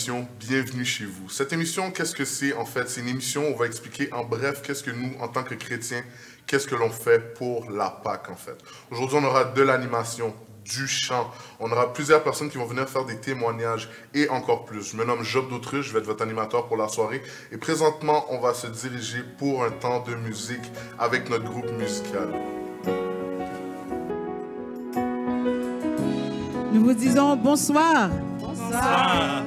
l'émission Bienvenue chez vous. Cette émission, qu'est-ce que c'est en fait? C'est une émission où on va expliquer en bref qu'est-ce que nous, en tant que chrétiens, qu'est-ce que l'on fait pour la Pâque en fait. Aujourd'hui, on aura de l'animation, du chant. On aura plusieurs personnes qui vont venir faire des témoignages et encore plus. Je me nomme Job d'Autruche, je vais être votre animateur pour la soirée. Et présentement, on va se diriger pour un temps de musique avec notre groupe musical. Nous vous disons bonsoir. Bonsoir.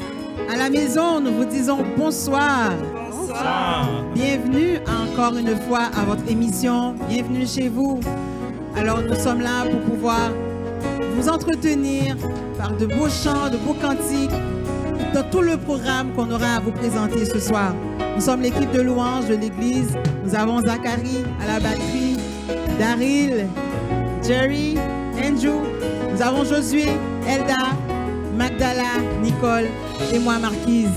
À la maison, nous vous disons bonsoir. Bonsoir. Bienvenue encore une fois à votre émission. Bienvenue chez vous. Alors, nous sommes là pour pouvoir vous entretenir par de beaux chants, de beaux cantiques, dans tout le programme qu'on aura à vous présenter ce soir. Nous sommes l'équipe de louanges de l'église. Nous avons Zachary à la batterie, Daryl, Jerry, Andrew. Nous avons Josué, Elda, Magdala, Nicole et moi, Marquise.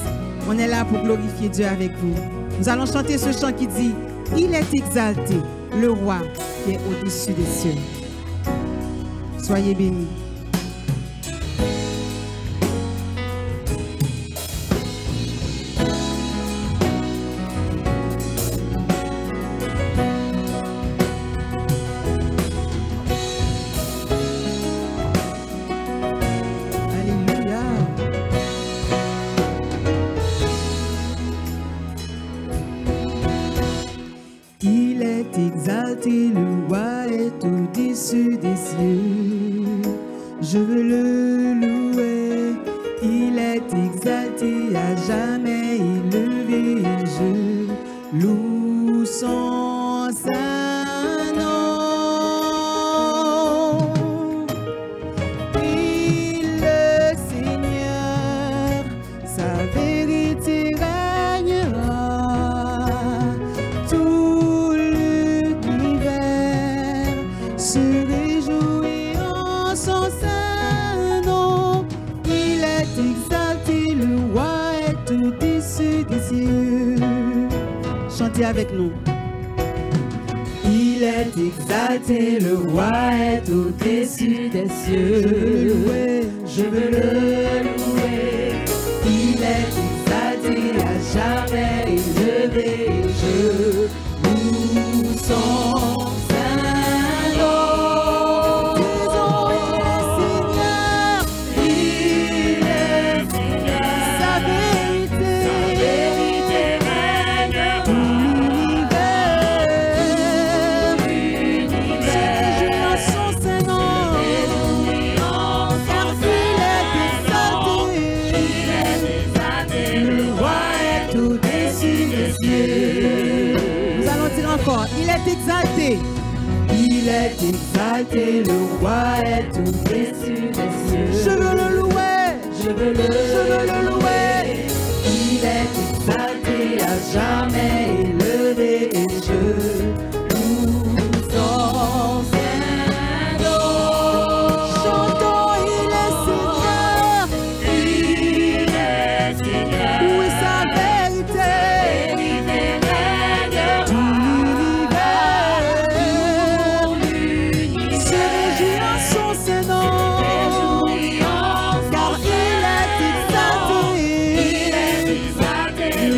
On est là pour glorifier Dieu avec vous. Nous allons chanter ce chant qui dit « Il est exalté, le roi qui est au-dessus des cieux ». Soyez bénis. Alléluia. Il est exalté, le roi est au-dessus des cieux. Je veux le louer, il est exalté, à jamais élevé. Je loue son saint nom. Il le Seigneur, sa vérité régnera. Tout l'univers se réjouit en son saint nom. Il est exalté, le roi est au-dessus des cieux. Chantez avec nous. Il est exalté, le roi est au-dessus des cieux. Je veux le louer. Il est exalté, à jamais élevé. Je loue son saint nom. Il est Seigneur, Sa vérité règne en son saint nom. Car il est exalté. le roi est au-dessus des cieux. Nous allons dire encore, il est exalté. Il est exalté, le roi est au-dessus des cieux. Je veux le louer. Je veux le louer. Il est exalté, à jamais élevé. Et je loue son saint nom. Chantons, il est Seigneur. Il est Seigneur. Où est sa vérité? Tout l'univers se réjouit en son saint nom. Car il est exalté.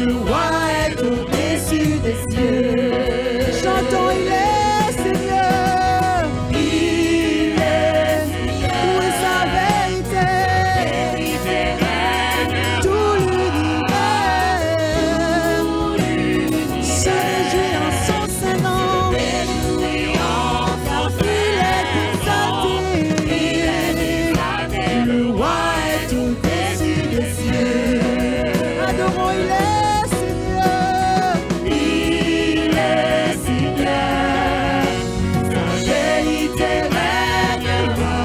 Le roi est au-dessus des cieux. Chantons, il est Seigneur. Il est Où est sa vérité? Tout l'univers se réjouit en son saint nom. Car il est exalté. le roi est au-dessus des cieux. Adorons, il est Seigneur. Il est Seigneur, sa vérité régnera.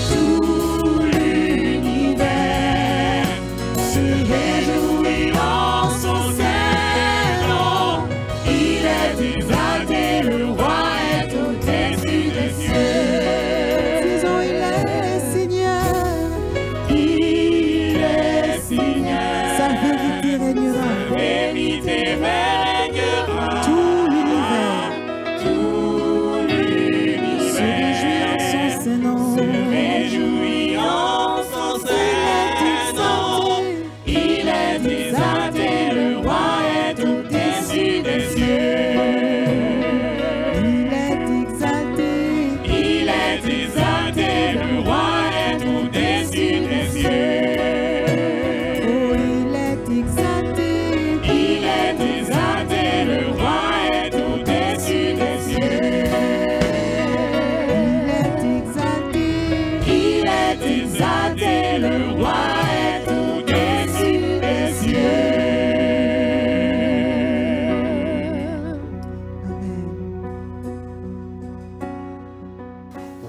Tout l'univers se réjouit en son saint nom. Il est exalté, le roi est au-dessus des cieux. Disons, il est Seigneur. Il est Seigneur, Sa vérité régnera. vérité régnera. Tout l'univers Tout l'univers se réjouit en son saint nom. réjouit en son Il est saint nom.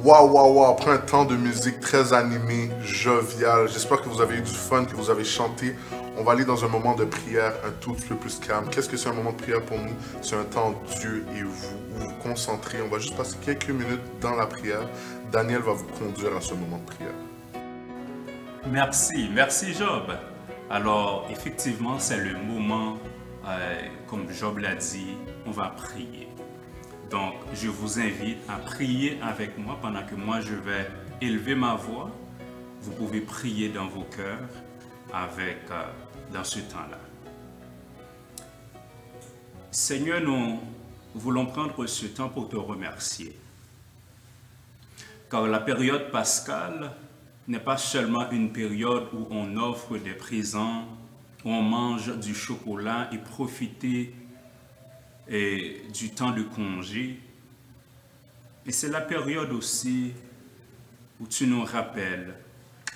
Waouh, après un temps de musique très animé, jovial, j'espère que vous avez eu du fun, que vous avez chanté. On va aller dans un moment de prière un tout petit peu plus calme. Qu'est-ce que c'est un moment de prière pour nous? C'est un temps où Dieu et vous concentrez. On va juste passer quelques minutes dans la prière. Daniel va vous conduire à ce moment de prière. Merci Job. Alors, effectivement, c'est le moment, comme Job l'a dit, on va prier. Donc, je vous invite à prier avec moi pendant que moi, je vais élever ma voix. Vous pouvez prier dans vos cœurs dans ce temps-là. Seigneur, nous voulons prendre ce temps pour te remercier. Car la période pascale n'est pas seulement une période où on offre des présents, où on mange du chocolat et profiter du temps de congé. Et c'est la période aussi où tu nous rappelles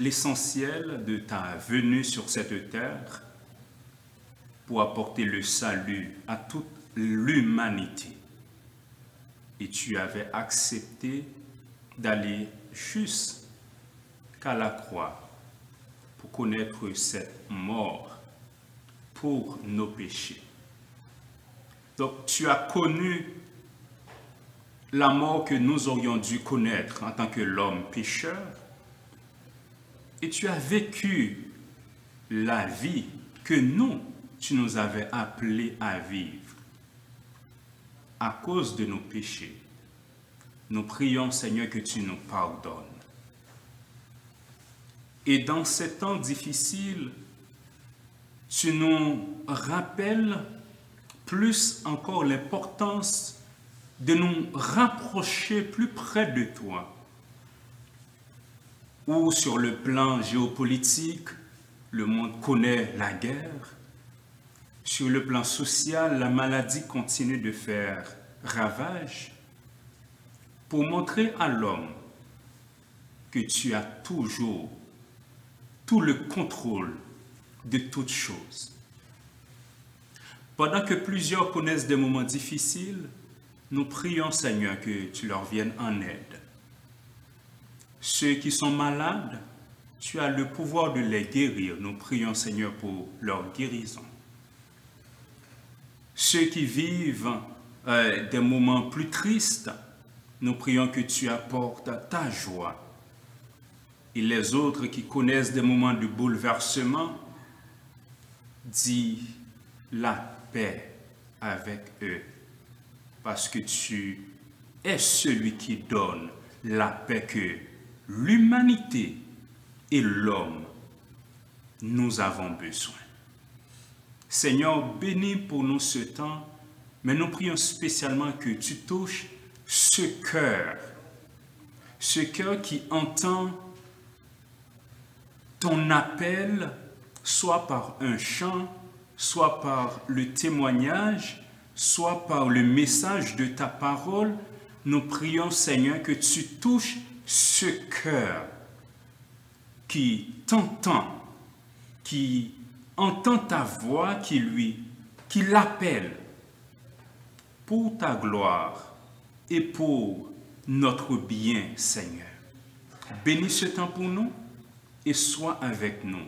l'essentiel de ta venue sur cette terre pour apporter le salut à toute l'humanité. Et tu avais accepté d'aller jusqu'à la croix pour connaître cette mort pour nos péchés. Donc, tu as connu la mort que nous aurions dû connaître en tant que l'homme pécheur, et tu as vécu la vie que tu nous avais appelés à vivre à cause de nos péchés. Nous prions, Seigneur, que tu nous pardonnes. Et dans ces temps difficiles, tu nous rappelles plus encore l'importance de nous rapprocher plus près de toi. Ou sur le plan géopolitique, le monde connaît la guerre. Sur le plan social, la maladie continue de faire ravage. Pour montrer à l'homme que tu as toujours tout le contrôle de toutes choses. Pendant que plusieurs connaissent des moments difficiles, nous prions, Seigneur, que tu leur viennes en aide. Ceux qui sont malades, tu as le pouvoir de les guérir. Nous prions, Seigneur, pour leur guérison. Ceux qui vivent des moments plus tristes, nous prions que tu apportes ta joie. Et les autres qui connaissent des moments de bouleversement, dis la paix avec eux. Parce que tu es celui qui donne la paix que l'humanité et l'homme, nous avons besoin. Seigneur, bénis pour nous ce temps, mais nous prions spécialement que tu touches ce cœur qui entend ton appel, soit par un chant, soit par le témoignage, soit par le message de ta parole. Nous prions, Seigneur, que tu touches ce cœur qui t'entend, qui entend ta voix, qui l'appelle pour ta gloire et pour notre bien, Seigneur. Bénis ce temps pour nous et sois avec nous.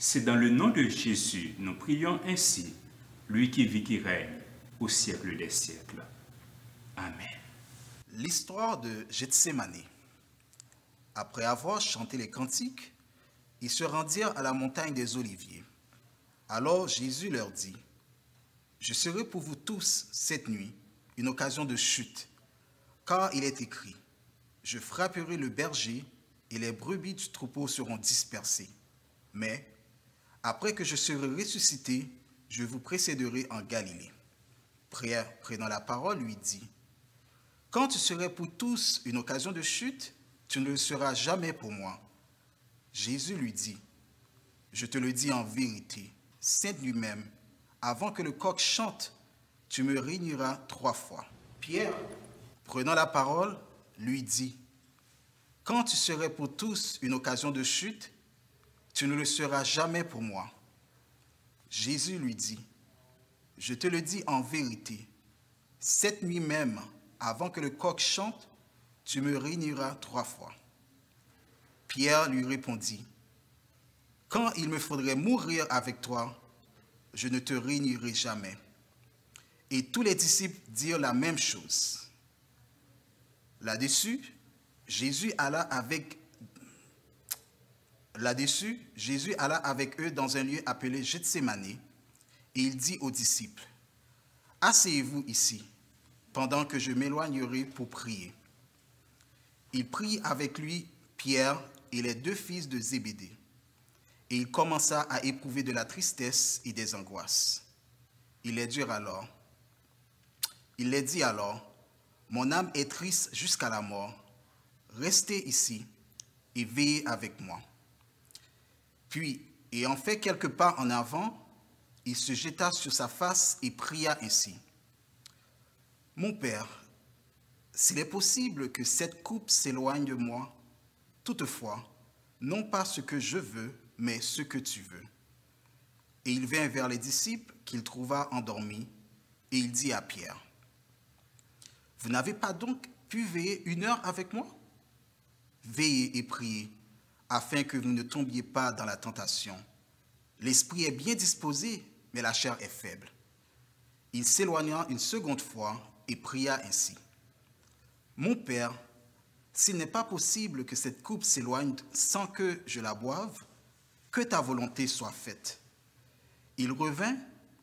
C'est dans le nom de Jésus, nous prions ainsi, lui qui vit, qui règne au siècle des siècles. Amen. L'histoire de Gethsémane. Après avoir chanté les cantiques, ils se rendirent à la montagne des Oliviers. Alors Jésus leur dit, « Je serai pour vous tous cette nuit une occasion de chute, car il est écrit, « Je frapperai le berger et les brebis du troupeau seront dispersées. Mais, après que je serai ressuscité, je vous précéderai en Galilée. » Pierre, prenant la parole, lui dit, « Quand tu serais pour tous une occasion de chute, tu ne le seras jamais pour moi. » Jésus lui dit, « Je te le dis en vérité, cette nuit même, avant que le coq chante, tu me réuniras 3 fois. » Pierre, prenant la parole, lui dit, « Quand tu serais pour tous une occasion de chute, tu ne le seras jamais pour moi. » Jésus lui dit, « Je te le dis en vérité, cette nuit même, avant que le coq chante, tu me réuniras 3 fois. » Pierre lui répondit, « Quand il me faudrait mourir avec toi, je ne te réunirai jamais. » Et tous les disciples dirent la même chose. Là-dessus, Jésus alla avec eux dans un lieu appelé Gethsémane, et il dit aux disciples, « Asseyez-vous ici, pendant que je m'éloignerai pour prier. » Il prit avec lui Pierre et les 2 fils de Zébédée, et il commença à éprouver de la tristesse et des angoisses. Il les dit alors, « Mon âme est triste jusqu'à la mort. Restez ici et veillez avec moi. » Puis, ayant fait quelques pas en avant, il se jeta sur sa face et pria ainsi. « Mon Père, s'il est possible que cette coupe s'éloigne de moi, toutefois, non pas ce que je veux, mais ce que tu veux. » Et il vint vers les disciples qu'il trouva endormis, et il dit à Pierre, « Vous n'avez pas donc pu veiller 1 heure avec moi? Veillez et priez, afin que vous ne tombiez pas dans la tentation. L'esprit est bien disposé, mais la chair est faible. » Il s'éloigna une seconde fois et pria ainsi. « Mon Père, s'il n'est pas possible que cette coupe s'éloigne sans que je la boive, que ta volonté soit faite. » Il revint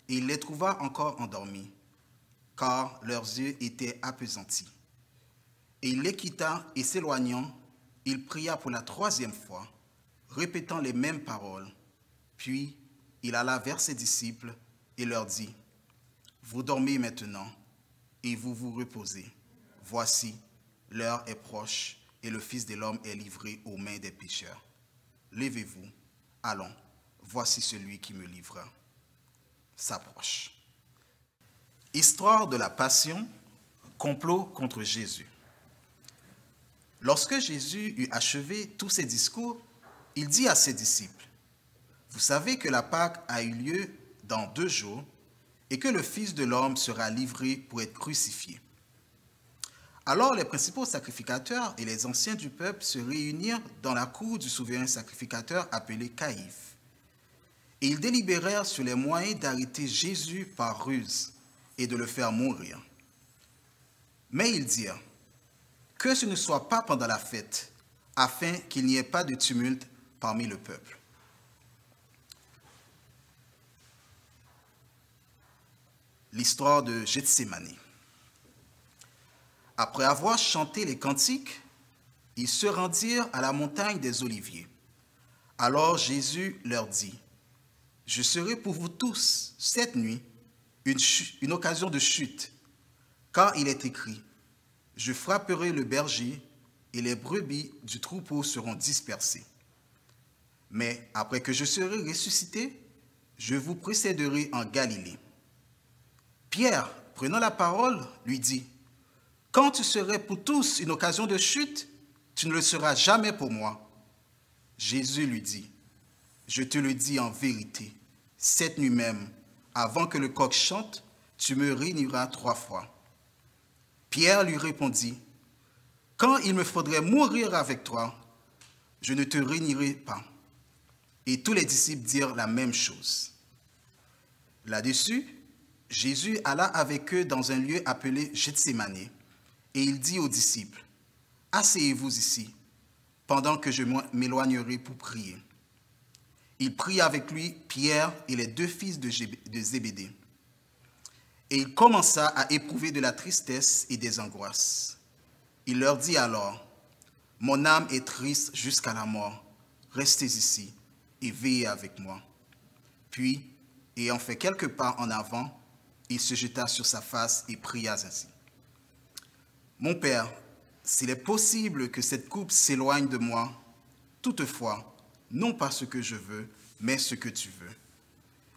et il les trouva encore endormis, car leurs yeux étaient appesantis. Et il les quitta et s'éloignant, il pria pour la 3e fois, répétant les mêmes paroles. Puis il alla vers ses disciples et leur dit, « Vous dormez maintenant et vous vous reposez. Voici, l'heure est proche et le Fils de l'homme est livré aux mains des pécheurs. Levez-vous, allons, voici celui qui me livra. » S'approche. Histoire de la Passion, complot contre Jésus. Lorsque Jésus eut achevé tous ses discours, il dit à ses disciples, « Vous savez que la Pâque a eu lieu dans 2 jours et que le Fils de l'homme sera livré pour être crucifié. » Alors les principaux sacrificateurs et les anciens du peuple se réunirent dans la cour du souverain sacrificateur appelé Caïphe. Et ils délibérèrent sur les moyens d'arrêter Jésus par ruse et de le faire mourir. Mais ils dirent, « Que ce ne soit pas pendant la fête, afin qu'il n'y ait pas de tumulte parmi le peuple. » L'histoire de Gethsémane. Après avoir chanté les cantiques, ils se rendirent à la montagne des Oliviers. Alors Jésus leur dit, « Je serai pour vous tous, cette nuit, une occasion de chute, car il est écrit, « Je frapperai le berger, et les brebis du troupeau seront dispersées. Mais après que je serai ressuscité, je vous précéderai en Galilée. » Pierre, prenant la parole, lui dit, « Quand tu serais pour tous une occasion de chute, tu ne le seras jamais pour moi. » Jésus lui dit, « Je te le dis en vérité, cette nuit même, avant que le coq chante, tu me réuniras 3 fois. » Pierre lui répondit, « Quand il me faudrait mourir avec toi, je ne te réunirai pas. » Et tous les disciples dirent la même chose. Là-dessus, Jésus alla avec eux dans un lieu appelé Gethsémane, et il dit aux disciples, « Asseyez-vous ici, pendant que je m'éloignerai pour prier. » Il prit avec lui Pierre et les 2 fils de Zébédée. Et il commença à éprouver de la tristesse et des angoisses. Il leur dit alors, « Mon âme est triste jusqu'à la mort. Restez ici et veillez avec moi. » Puis, ayant fait quelques pas en avant, il se jeta sur sa face et pria ainsi. « Mon Père, s'il est possible que cette coupe s'éloigne de moi, toutefois, non pas ce que je veux, mais ce que tu veux. »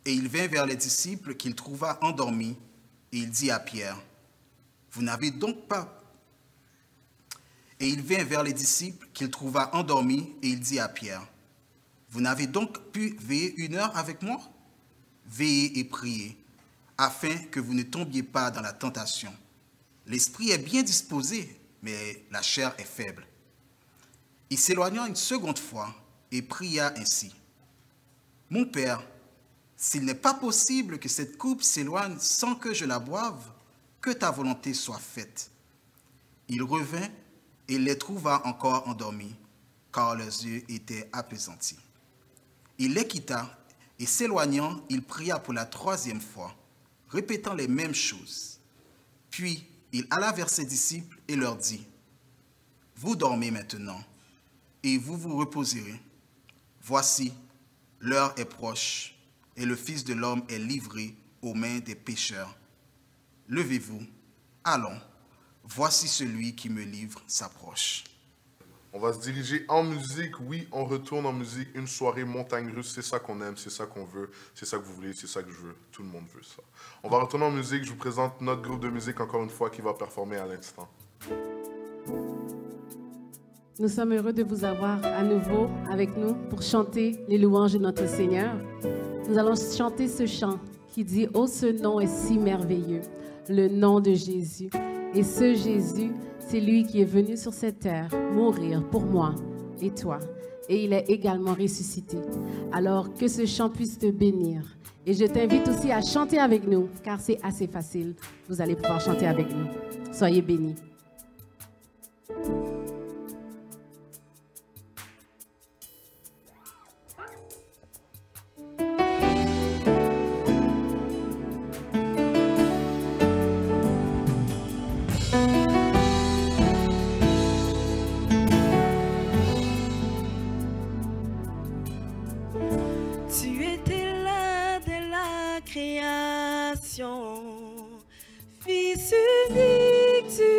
Et il vint vers les disciples qu'il trouva endormis, et il dit à Pierre, « Vous n'avez donc pas... » Et il vint vers les disciples qu'il trouva endormis, et il dit à Pierre, « Vous n'avez donc pu veiller 1 heure avec moi? Veillez et priez, afin que vous ne tombiez pas dans la tentation. L'esprit est bien disposé, mais la chair est faible. Il s'éloigna une seconde fois et pria ainsi. Mon Père, s'il n'est pas possible que cette coupe s'éloigne sans que je la boive, que ta volonté soit faite. Il revint et les trouva encore endormis, car leurs yeux étaient appesantis. Il les quitta et s'éloignant, il pria pour la troisième fois, répétant les mêmes choses. Puis il alla vers ses disciples et leur dit, « Vous dormez maintenant, et vous vous reposerez. Voici, l'heure est proche, et le Fils de l'homme est livré aux mains des pécheurs. Levez-vous, allons, voici celui qui me livre s'approche. » On va se diriger en musique. Oui, on retourne en musique. Une soirée montagne russe, c'est ça qu'on aime, c'est ça qu'on veut, c'est ça que vous voulez, c'est ça que je veux. Tout le monde veut ça. On va retourner en musique. Je vous présente notre groupe de musique encore une fois qui va performer à l'instant. Nous sommes heureux de vous avoir à nouveau avec nous pour chanter les louanges de notre Seigneur. Nous allons chanter ce chant qui dit « Oh, ce nom est si merveilleux, le nom de Jésus. » Et ce Jésus, c'est lui qui est venu sur cette terre mourir pour moi et toi. Et il est également ressuscité. Alors que ce chant puisse te bénir. Et je t'invite aussi à chanter avec nous, car c'est assez facile. Vous allez pouvoir chanter avec nous. Soyez bénis. Fils unique du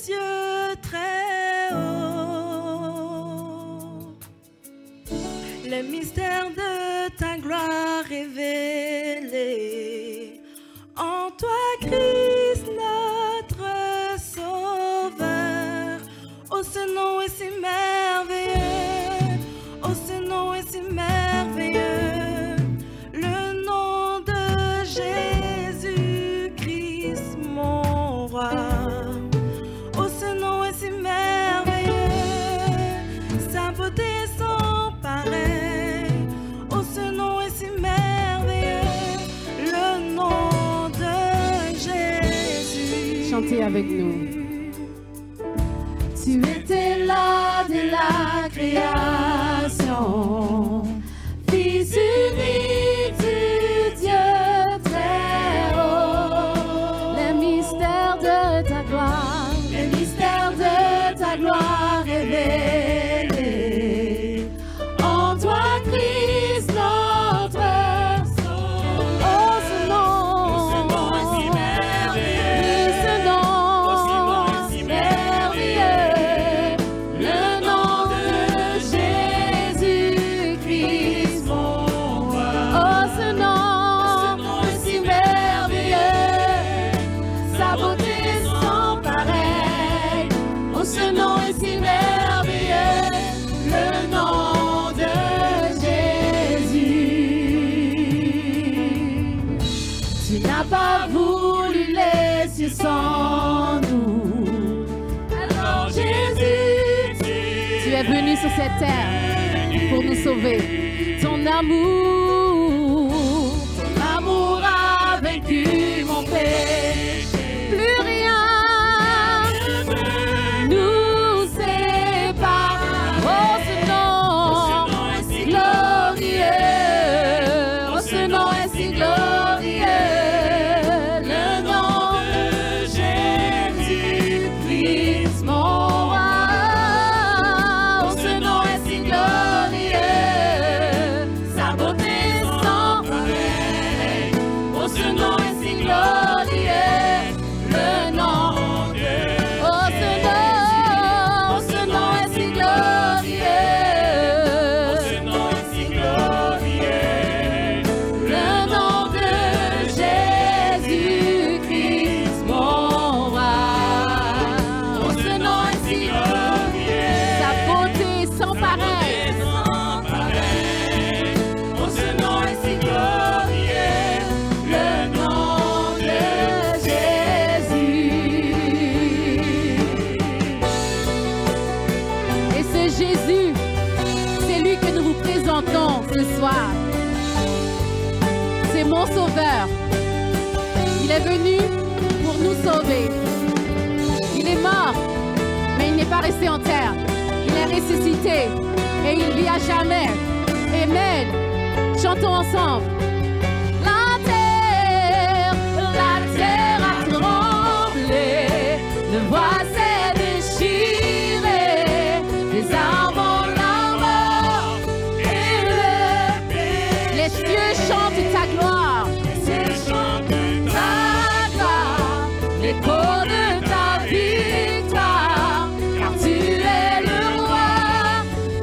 Dieu très haut, les mystères de ta gloire révélés en toi, Christ, notre Sauveur. Oh, ce nom est si merveilleux, oh, ce nom est si merveilleux. Oh, ce nom est si merveilleux, sa beauté sans pareil. Oh, ce nom est si merveilleux, le nom de Jésus. Chantez avec nous. Tu étais là dès la création, Fils unique du Dieu très haut. Les mystères de ta gloire, les mystères de ta gloire révélés en toi, Christ, notre Sauveur. Oh, ce nom est si merveilleux, ce nom est si merveilleux, le nom de Jésus-Christ, mon roi. Oh, ce nom est si merveilleux, sa beauté sans pareil. Oh, ce nom est si merveilleux, le nom de Jésus. Tu n'as pas voulu les cieux sans nous. Alors Jésus, Tu es venu sur cette terre pour nous sauver. Ton amour a vaincu mon péché. Plus rien nous sépare. Oh, ce nom est si glorieux. Oh, ce nom est si glorieux. Le nom de Jésus-Christ, mon roi. Oh, ce nom est si glorieux. Sa beauté sans pareil. Oh, ce nom est si glorieux. sauvé. Il est mort, mais il n'est pas resté en terre. Il est ressuscité et il vit à jamais. Amen. Chantons ensemble. La terre a tremblé, le bois s'est déchiré, les arbres la mort et le pays. Les cieux chantent ta gloire, l'écho de ta victoire, car tu es le roi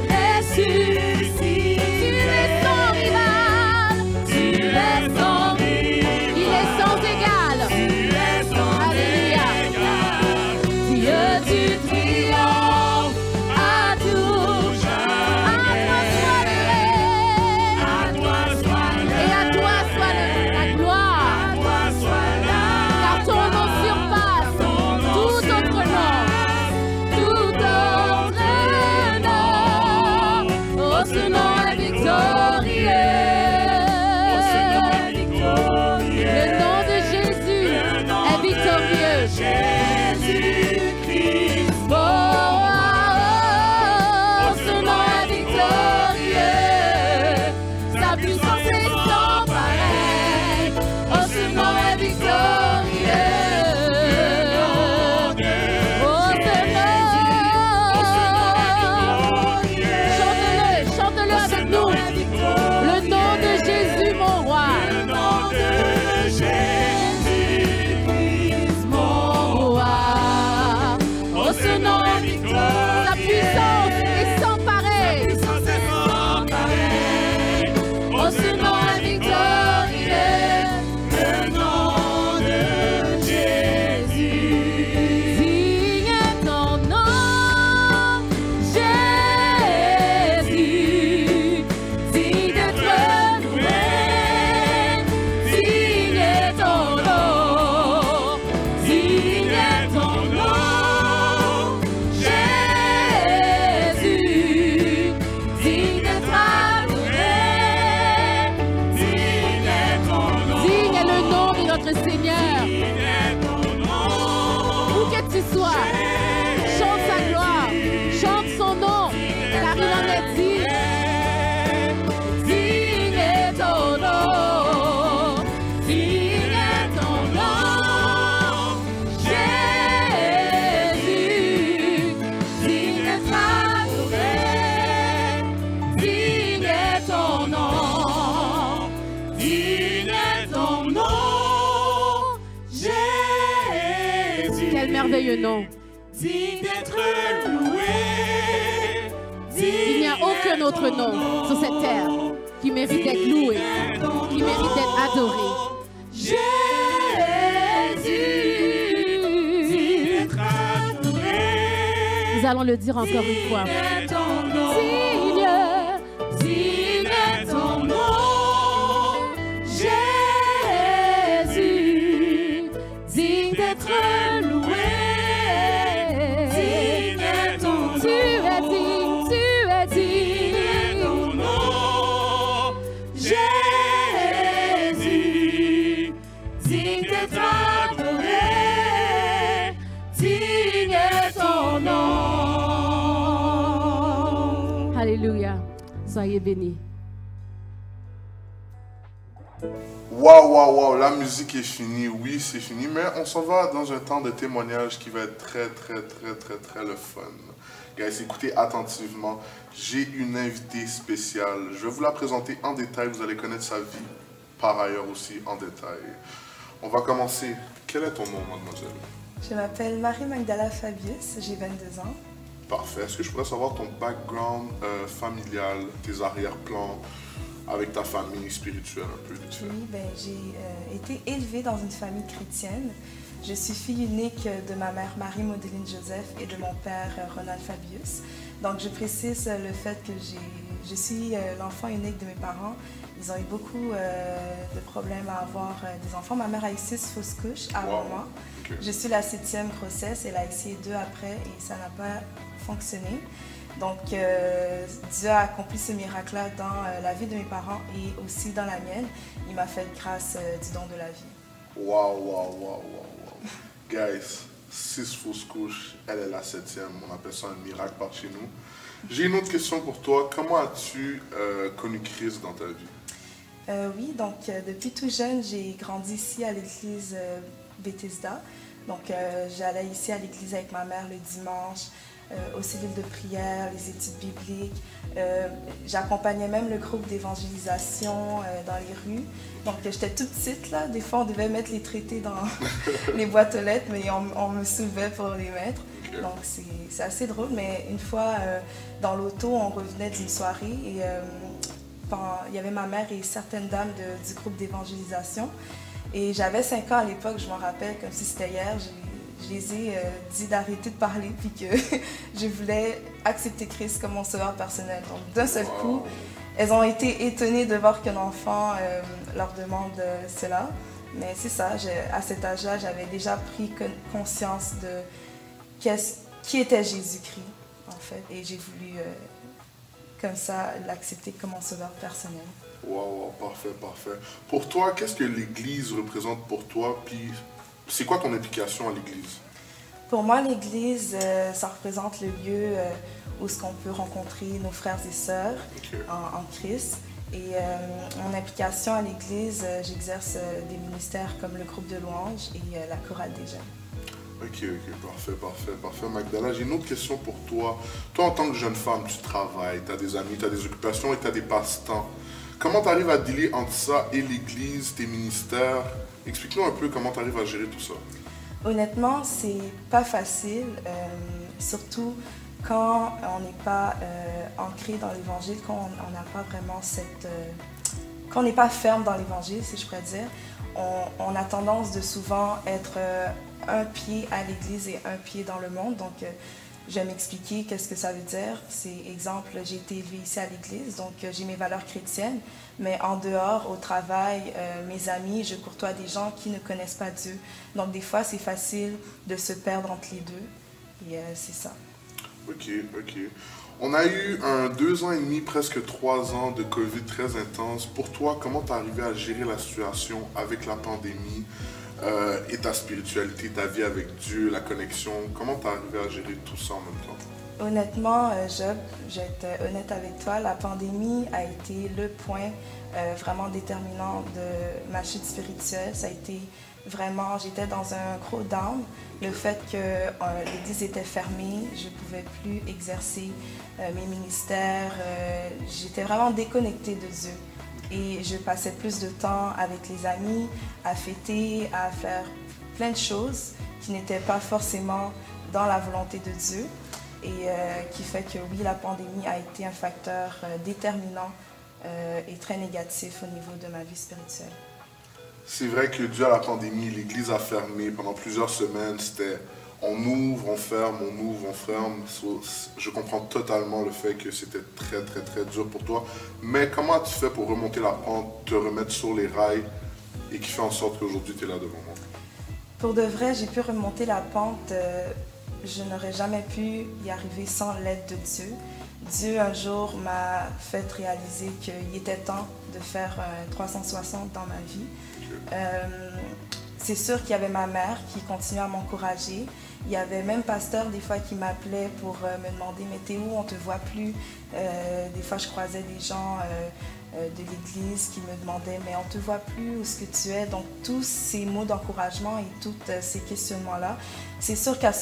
ressuscité. Tu es sans rival, tu es sans rival, il est sans égal, tu es sans égal, Dieu du triomphe, à tout jamais, à toi soit le règne, et à toi soit la gloire, à toi soit car ton nom surpasse tout autre nom, tout autre nom. Oh, ce nom est victorieux. Le nom de Jésus est victorieux. Jésus-Christ. Oh, ce nom est victorieux. Sa puissance est sans pareil. Oh, ce nom est victorieux. Chante-le avec nous. Le nom de Jésus, mon roi. Le nom de Jésus, mon roi. Oh, ce nom est victorieux. Sa puissance est sans pareil. Oh, ce nom est victorieux. Le nom de Jésus. Digne est ton nom, Jésus. Digne d'être loué. Digne est ton nom. Digne est ton nom, Jésus. Digne d'être adoré. Digne est ton nom. Digne est le nom de notre Seigneur. Où que tu sois, chante sa gloire, chante son nom, car il en est digne. Digne est ton nom, digne est ton nom, Jésus. Digne d'être adoré, digne est ton nom, digne est ton nom, Jésus. Quel merveilleux nom. Digne d'être loué. Il n'y a aucun autre nom sur cette terre qui mérite d'être loué, qui mérite d'être adoré. Jésus. Nous allons le dire encore une fois. Digne, digne est ton nom, Jésus. Digne d'être loué. Digne est ton nom. Tu es digne, tu es digne. Ton nom, Jésus. Digne d'être adoré. Digne est ton nom. Alléluia. Soyez bénis. Waouh, waouh, waouh, la musique est finie, oui, c'est fini, mais on s'en va dans un temps de témoignage qui va être très le fun. Guys, écoutez attentivement, j'ai une invitée spéciale. Je vais vous la présenter en détail, vous allez connaître sa vie par ailleurs aussi en détail. On va commencer. Quel est ton nom, mademoiselle? Je m'appelle Marie-Magdala Fabius, j'ai 22 ans. Parfait. Est-ce que je pourrais savoir ton background familial, tes arrière-plans avec ta famille spirituelle un peu vite fait? Oui, ben, j'ai été élevée dans une famille chrétienne. Je suis fille unique de ma mère Marie-Maudeline Joseph et de mon père Ronald Fabius. Donc je précise le fait que je suis l'enfant unique de mes parents. Ils ont eu beaucoup de problèmes à avoir des enfants. Ma mère a eu 6 fausses couches avant moi. Okay. Je suis la 7e grossesse. Elle a essayé 2 après et ça n'a pas fonctionné. Donc Dieu a accompli ce miracle-là dans la vie de mes parents et aussi dans la mienne. Il m'a fait grâce du don de la vie. Waouh, waouh, waouh, waouh. Guys, 6 fausses couches, elle est la 7e. On appelle ça un miracle par chez nous. J'ai une autre question pour toi. Comment as-tu connu Christ dans ta vie? Oui, donc depuis tout jeune, j'ai grandi ici à l'église Bethesda. Donc j'allais ici à l'église avec ma mère le dimanche, aux cellules de prière, les études bibliques. J'accompagnais même le groupe d'évangélisation dans les rues. Donc j'étais toute petite là, des fois on devait mettre les traités dans les boîtes aux lettres, mais on me soulevait pour les mettre. Okay. Donc c'est assez drôle, mais une fois dans l'auto, on revenait d'une soirée et il y avait ma mère et certaines dames du groupe d'évangélisation. Et j'avais 5 ans à l'époque, je m'en rappelle comme si c'était hier. Je les ai dit d'arrêter de parler puis que je voulais accepter Christ comme mon sauveur personnel. Donc d'un seul coup, elles ont été étonnées de voir qu'un enfant leur demande cela. Mais c'est ça, à cet âge-là, j'avais déjà pris conscience de qui était Jésus-Christ, en fait. Et j'ai voulu, comme ça, l'accepter comme mon sauveur personnel. Wow, parfait, parfait. Pour toi, qu'est-ce que l'Église représente pour toi? Puis, c'est quoi ton implication à l'Église? Pour moi, l'Église, ça représente le lieu où on peut rencontrer nos frères et sœurs en Christ. Et mon implication à l'Église, j'exerce des ministères comme le groupe de louanges et la chorale des jeunes. Ok, parfait. Magdala, j'ai une autre question pour toi. Toi, en tant que jeune femme, tu travailles, tu as des amis, tu as des occupations et tu as des passe-temps. Comment tu arrives à dealer entre ça et l'Église, tes ministères? Explique-nous un peu comment tu arrives à gérer tout ça. Honnêtement, c'est pas facile, surtout quand on n'est pas ancré dans l'Évangile, quand on n'a pas vraiment quand on n'est pas ferme dans l'Évangile, si je pourrais dire. On a tendance de souvent être un pied à l'Église et un pied dans le monde. Donc, je vais m'expliquer qu'est-ce que ça veut dire. C'est exemple, j'ai été élevée ici à l'Église, donc j'ai mes valeurs chrétiennes, mais en dehors, au travail, mes amis, je côtoie des gens qui ne connaissent pas Dieu. Donc, des fois, c'est facile de se perdre entre les deux. Et c'est ça. Ok. On a eu 2 ans et demi, presque 3 ans de COVID très intense. Pour toi, comment tu es arrivé à gérer la situation avec la pandémie et ta spiritualité, ta vie avec Dieu, la connexion? Comment tu es arrivé à gérer tout ça en même temps? Honnêtement, Job, je vais être honnête avec toi, la pandémie a été le point vraiment déterminant de ma chute spirituelle. Ça a été vraiment, j'étais dans un gros down. Le fait que l'église était fermée, je ne pouvais plus exercer mes ministères. J'étais vraiment déconnectée de Dieu. Et je passais plus de temps avec les amis, à fêter, à faire plein de choses qui n'étaient pas forcément dans la volonté de Dieu. Et qui fait que oui, la pandémie a été un facteur déterminant et très négatif au niveau de ma vie spirituelle. C'est vrai que dû à la pandémie, l'Église a fermé pendant plusieurs semaines. C'était on ouvre, on ferme, on ouvre, on ferme. Je comprends totalement le fait que c'était très dur pour toi. Mais comment as-tu fait pour remonter la pente, te remettre sur les rails et qui fait en sorte qu'aujourd'hui tu es là devant moi? Pour de vrai, j'ai pu remonter la pente. Je n'aurais jamais pu y arriver sans l'aide de Dieu. Dieu, un jour, m'a fait réaliser qu'il était temps de faire 360 dans ma vie. C'est sûr qu'il y avait ma mère qui continuait à m'encourager. Il y avait même pasteur des fois qui m'appelait pour me demander « mais t'es où? On te voit plus ». Des fois, je croisais des gens de l'église qui me demandaient « mais on te voit plus, où est-ce que tu es ?» Donc, tous ces mots d'encouragement et tous ces questionnements-là, c'est sûr qu'à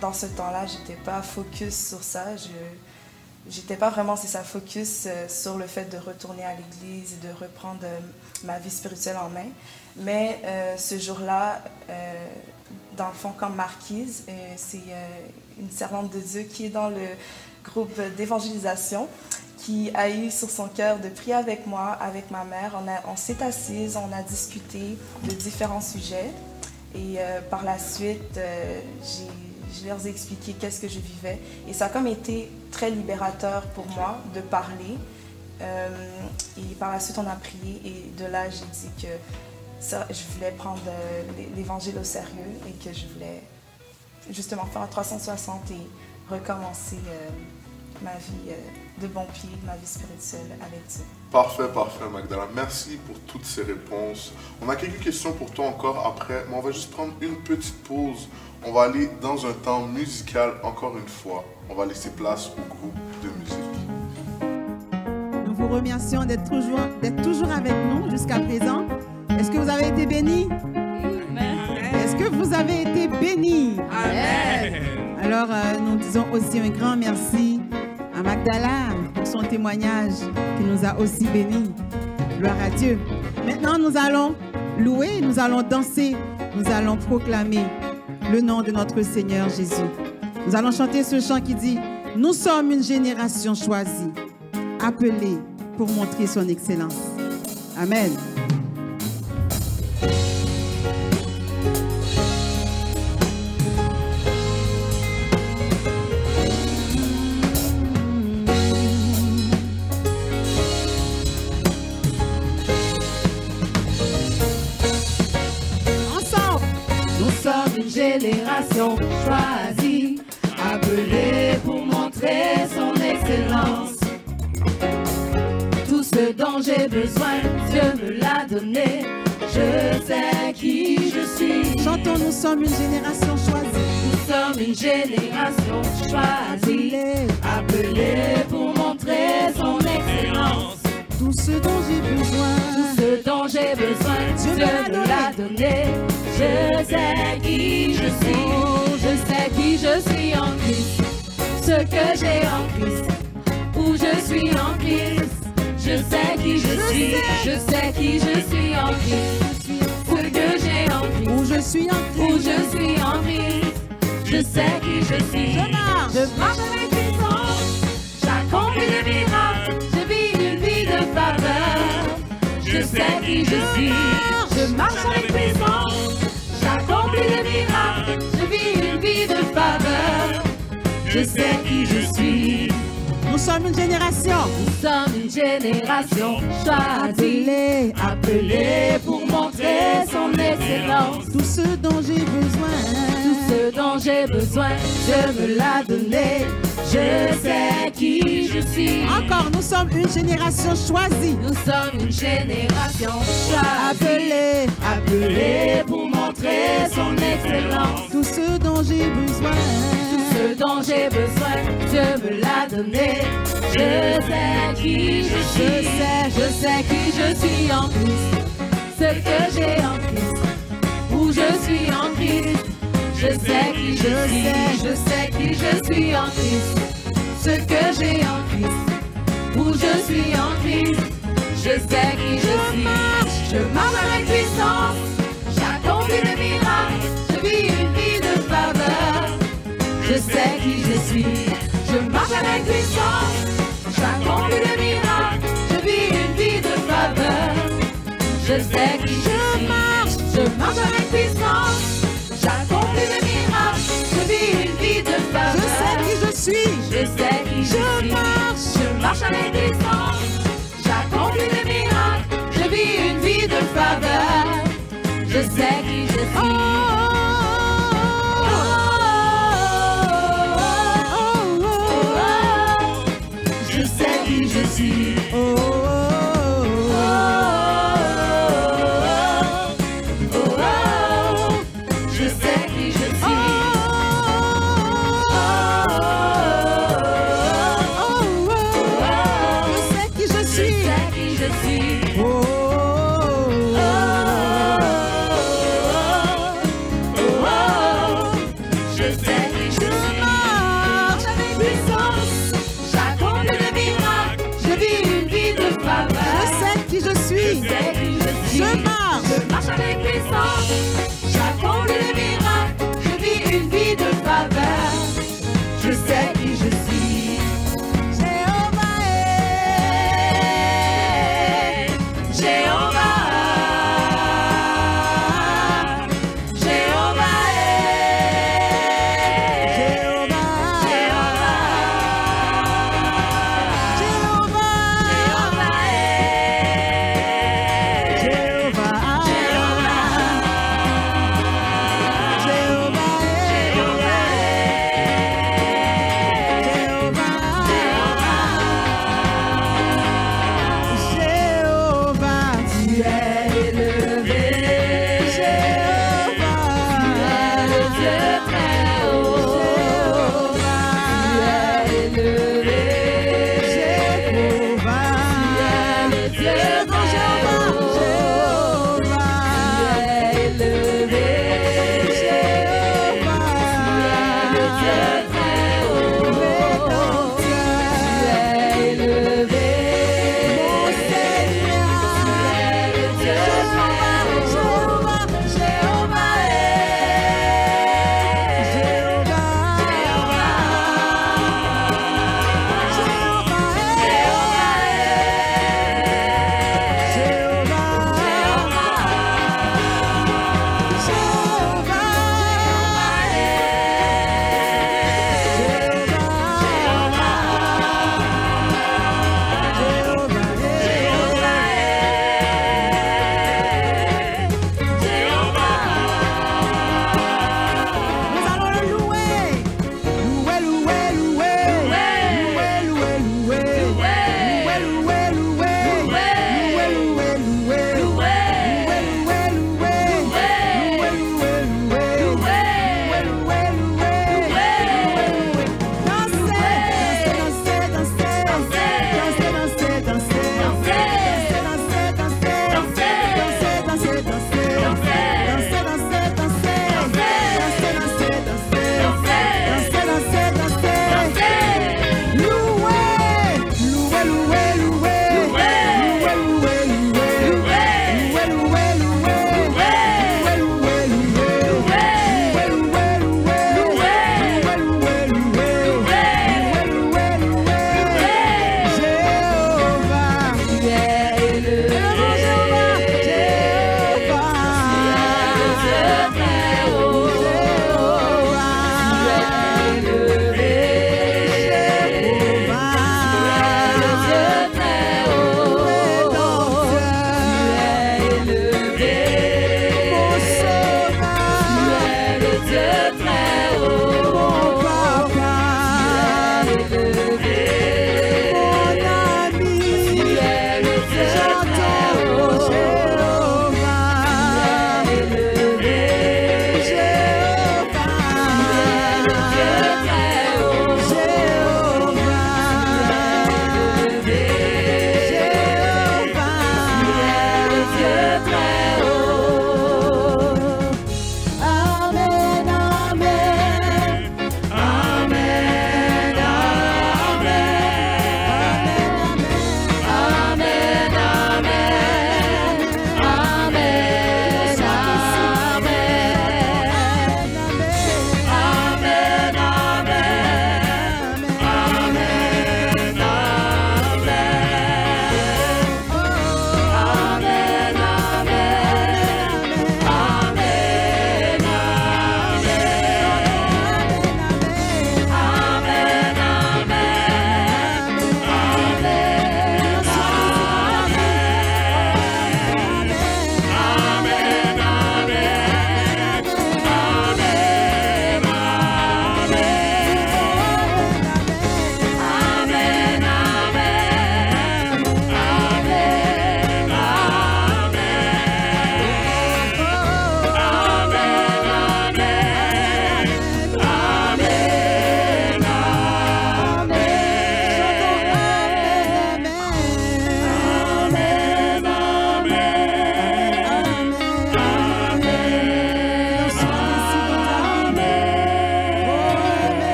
dans ce temps-là, je n'étais pas focus sur ça. J'étais pas vraiment, c'est ça, focus sur le fait de retourner à l'église et de reprendre ma vie spirituelle en main. Mais ce jour-là, dans le fond, comme Marquise, c'est une servante de Dieu qui est dans le groupe d'évangélisation, qui a eu sur son cœur de prier avec moi, avec ma mère. On s'est assises, on a discuté de différents sujets. Et par la suite, je leur ai expliqué qu'est-ce que je vivais. Et ça a comme été très libérateur pour moi de parler. Et par la suite, on a prié. Et de là, j'ai dit que je voulais prendre l'Évangile au sérieux et que je voulais justement faire un 360 et recommencer ma vie de bon pied, ma vie spirituelle avec Dieu. Parfait, parfait, Magdala. Merci pour toutes ces réponses. On a quelques questions pour toi encore après, mais on va juste prendre une petite pause. On va aller dans un temps musical encore une fois. On va laisser place au groupe de musique. Nous vous remercions d'être toujours avec nous jusqu'à présent. Est-ce que vous avez été bénis? Amen. Est-ce que vous avez été bénis? Amen. Alors, nous disons aussi un grand merci à Magdala pour son témoignage qui nous a aussi bénis. Gloire à Dieu. Maintenant, nous allons louer, nous allons danser, nous allons proclamer le nom de notre Seigneur Jésus. Nous allons chanter ce chant qui dit « Nous sommes une génération choisie, appelée pour montrer son excellence. » Amen. Génération choisie, appelée pour montrer son excellence. Tout ce dont j'ai besoin, Dieu me l'a donné. Je sais qui je suis. Chantons, nous sommes une génération choisie. Nous sommes une génération choisie, appelée pour montrer son excellence. Tout ce dont j'ai besoin, tout ce dont j'ai besoin, Dieu me l'a donné. Je sais qui je suis, je sais qui je suis en Christ. Ce que j'ai en Christ, où je suis en Christ. Je sais qui je suis, je sais qui je suis en Christ. Ce que j'ai en Christ, où je suis en Christ, où je suis en Christ. Je sais qui je suis, je marche avec puissance. J'accomplis des miracles, je vis une vie de faveur. Je sais qui je suis, je marche avec puissance. J'accomplis des miracles, je vis une vie de faveur. Je sais qui je suis. Nous sommes une génération. Nous sommes une génération choisie, appelée pour montrer son excellence. Tout ce dont j'ai besoin, tout ce dont j'ai besoin, Dieu me l'a donné. Je sais qui je suis. Encore, nous sommes une génération choisie. Nous sommes une génération choisie, appelée pour montrer son excellence. Tout ce dont j'ai besoin, tout ce dont j'ai besoin, Dieu me l'a donné. Je sais qui je suis. Je sais qui je suis en Christ. Ce que j'ai en Christ, où je suis en Christ. Je sais qui je suis, je sais qui je suis en Christ. Ce que j'ai en Christ, où je suis en Christ. Je sais qui je suis, je marche avec puissance. J'accomplis des miracles, je vis une vie de faveur. Je sais qui je suis, je marche avec puissance. J'accomplis des miracles, je vis une vie de faveur. Je sais qui je marche avec puissance. J'accomplis des miracles, je vis une vie de faveur. Je sais qui je suis, je sais qui je suis. Je marche avec puissance. J'accomplis des miracles, je vis une vie de faveur. Je sais qui je suis. Je sais qui je suis. Je marche avec puissance, j'accomplis des miracles, je vis une vie de faveur. Je sais qui je suis. Jéhovah est, Jéhovah, Jéhovah est, Jéhovah, Jéhovah, Jéhovah est.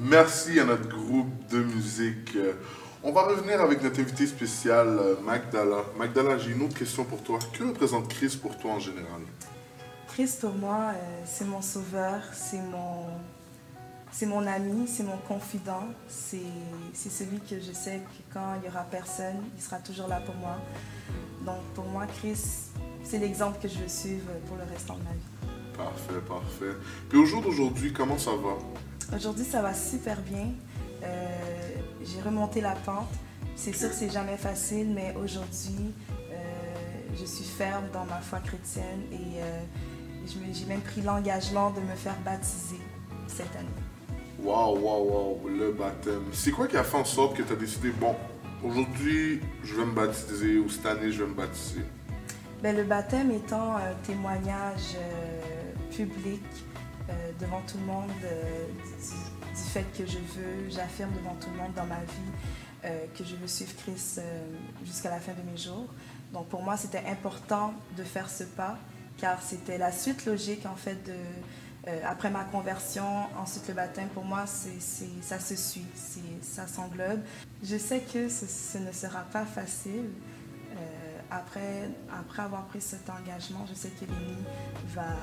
Merci à notre groupe de musique. On va revenir avec notre invité spécial, Magdala. Magdala, j'ai une autre question pour toi. Que représente Christ pour toi en général? Christ pour moi, c'est mon sauveur, c'est mon ami, c'est mon confident. C'est celui que je sais que quand il n'y aura personne, il sera toujours là pour moi. Donc pour moi, Christ, c'est l'exemple que je veux suivre pour le restant de ma vie. Parfait, parfait. Puis au jour d'aujourd'hui, comment ça va? Aujourd'hui, ça va super bien. J'ai remonté la pente. C'est sûr que c'est jamais facile, mais aujourd'hui, je suis ferme dans ma foi chrétienne et j'ai même pris l'engagement de me faire baptiser cette année. Wow, le baptême. C'est quoi qui a fait en sorte que tu as décidé, bon, aujourd'hui, je vais me baptiser ou cette année, je vais me baptiser? Ben, le baptême étant un témoignage public devant tout le monde du fait que j'affirme devant tout le monde dans ma vie que je veux suivre Christ jusqu'à la fin de mes jours. Donc pour moi, c'était important de faire ce pas, car c'était la suite logique en fait après ma conversion, ensuite le baptême. Pour moi, ça se suit, ça s'englobe. Je sais que ce ne sera pas facile. Après avoir pris cet engagement, je sais que l'ennemi va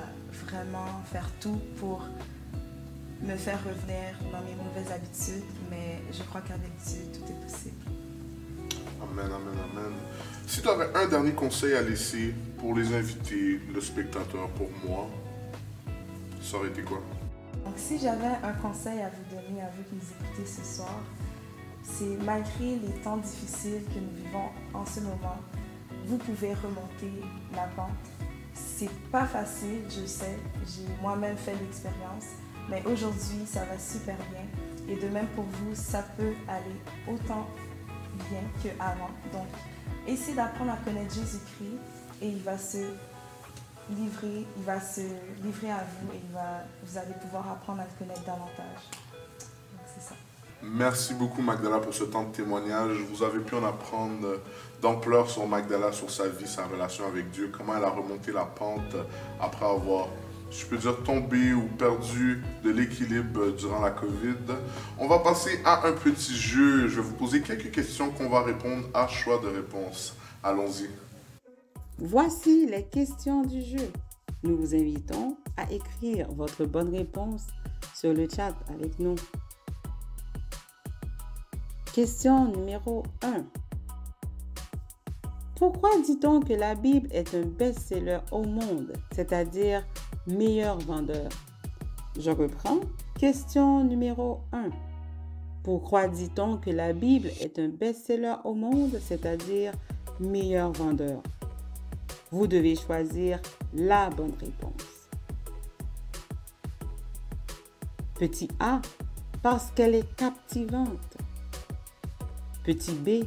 vraiment faire tout pour me faire revenir dans mes mauvaises habitudes, mais je crois qu'avec Dieu, tout est possible. Amen. Si tu avais un dernier conseil à laisser pour les invités, le spectateur, pour moi, ça aurait été quoi? Donc, si j'avais un conseil à vous donner, à vous qui nous écoutez ce soir, c'est malgré les temps difficiles que nous vivons en ce moment, vous pouvez remonter la pente. C'est pas facile, je sais, j'ai moi-même fait l'expérience, mais aujourd'hui, ça va super bien. Et de même pour vous, ça peut aller autant bien qu'avant. Donc, essayez d'apprendre à connaître Jésus-Christ et il va se livrer à vous et vous allez pouvoir apprendre à le connaître davantage. Donc, c'est ça. Merci beaucoup Magdala pour ce temps de témoignage. Vous avez pu en apprendre d'ampleur sur Magdala, sur sa vie, sa relation avec Dieu, comment elle a remonté la pente après avoir, je peux dire, tombé ou perdu de l'équilibre durant la COVID. On va passer à un petit jeu. Je vais vous poser quelques questions qu'on va répondre à choix de réponse. Allons-y. Voici les questions du jeu. Nous vous invitons à écrire votre bonne réponse sur le chat avec nous. Question numéro 1. Pourquoi dit-on que la Bible est un best-seller au monde, c'est-à-dire meilleur vendeur? Je reprends. Question numéro 1. Pourquoi dit-on que la Bible est un best-seller au monde, c'est-à-dire meilleur vendeur? Vous devez choisir la bonne réponse. Petit A, parce qu'elle est captivante. Petit B,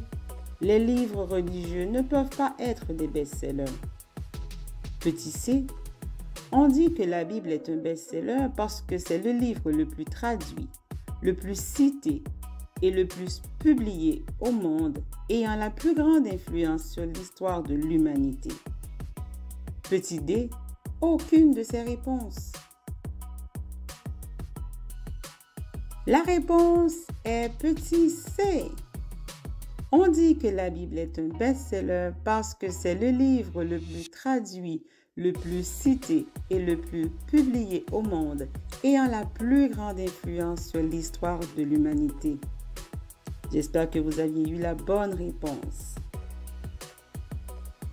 les livres religieux ne peuvent pas être des best-sellers. Petit C, on dit que la Bible est un best-seller parce que c'est le livre le plus traduit, le plus cité et le plus publié au monde, ayant la plus grande influence sur l'histoire de l'humanité. Petit D, aucune de ces réponses. La réponse est petit C. On dit que la Bible est un best-seller parce que c'est le livre le plus traduit, le plus cité et le plus publié au monde, ayant la plus grande influence sur l'histoire de l'humanité. J'espère que vous aviez eu la bonne réponse.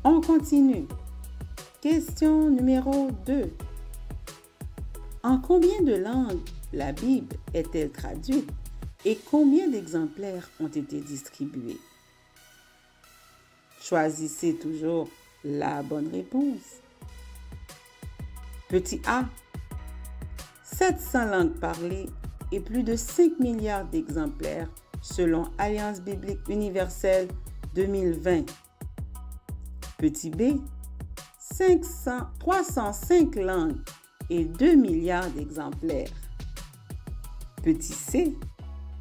On continue. Question numéro 2. En combien de langues la Bible est-elle traduite et combien d'exemplaires ont été distribués? Choisissez toujours la bonne réponse. Petit A, 700 langues parlées et plus de 5 milliards d'exemplaires selon Alliance biblique universelle 2020. Petit B, 305 langues et 2 milliards d'exemplaires. Petit C,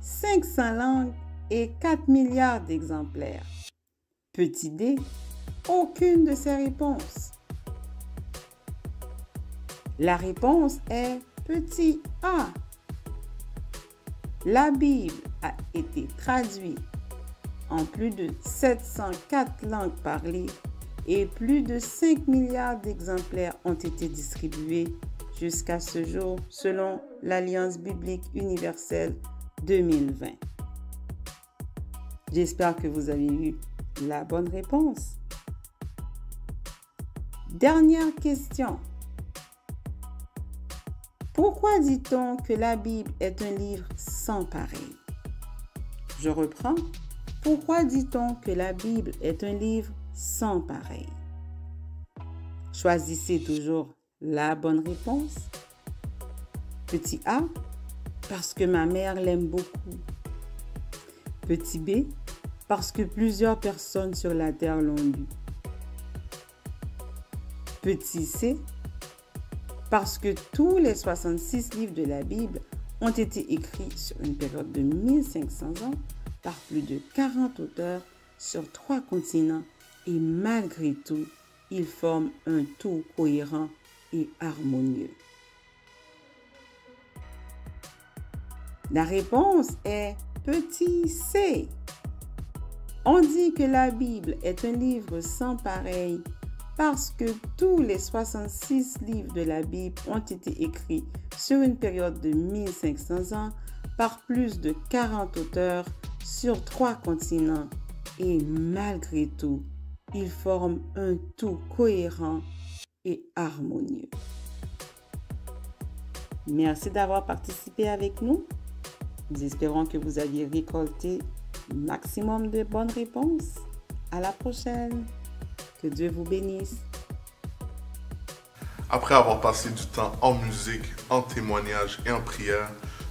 500 langues et 4 milliards d'exemplaires. Petit D, aucune de ces réponses. La réponse est petit A. La Bible a été traduite en plus de 704 langues parlées et plus de 5 milliards d'exemplaires ont été distribués jusqu'à ce jour selon l'Alliance biblique universelle 2020. J'espère que vous avez eu la bonne réponse. Dernière question. Pourquoi dit-on que la Bible est un livre sans pareil? Je reprends. Pourquoi dit-on que la Bible est un livre sans pareil? Choisissez toujours la bonne réponse. Petit A, parce que ma mère l'aime beaucoup. Petit B, parce que plusieurs personnes sur la terre l'ont lu. Petit C, parce que tous les 66 livres de la Bible ont été écrits sur une période de 1500 ans par plus de 40 auteurs sur 3 continents et malgré tout, ils forment un tout cohérent et harmonieux. La réponse est petit C. On dit que la Bible est un livre sans pareil parce que tous les 66 livres de la Bible ont été écrits sur une période de 1500 ans par plus de 40 auteurs sur 3 continents et malgré tout, ils forment un tout cohérent et harmonieux. Merci d'avoir participé avec nous. Nous espérons que vous aviez récolté le maximum de bonnes réponses. À la prochaine. Que Dieu vous bénisse. Après avoir passé du temps en musique, en témoignage et en prière,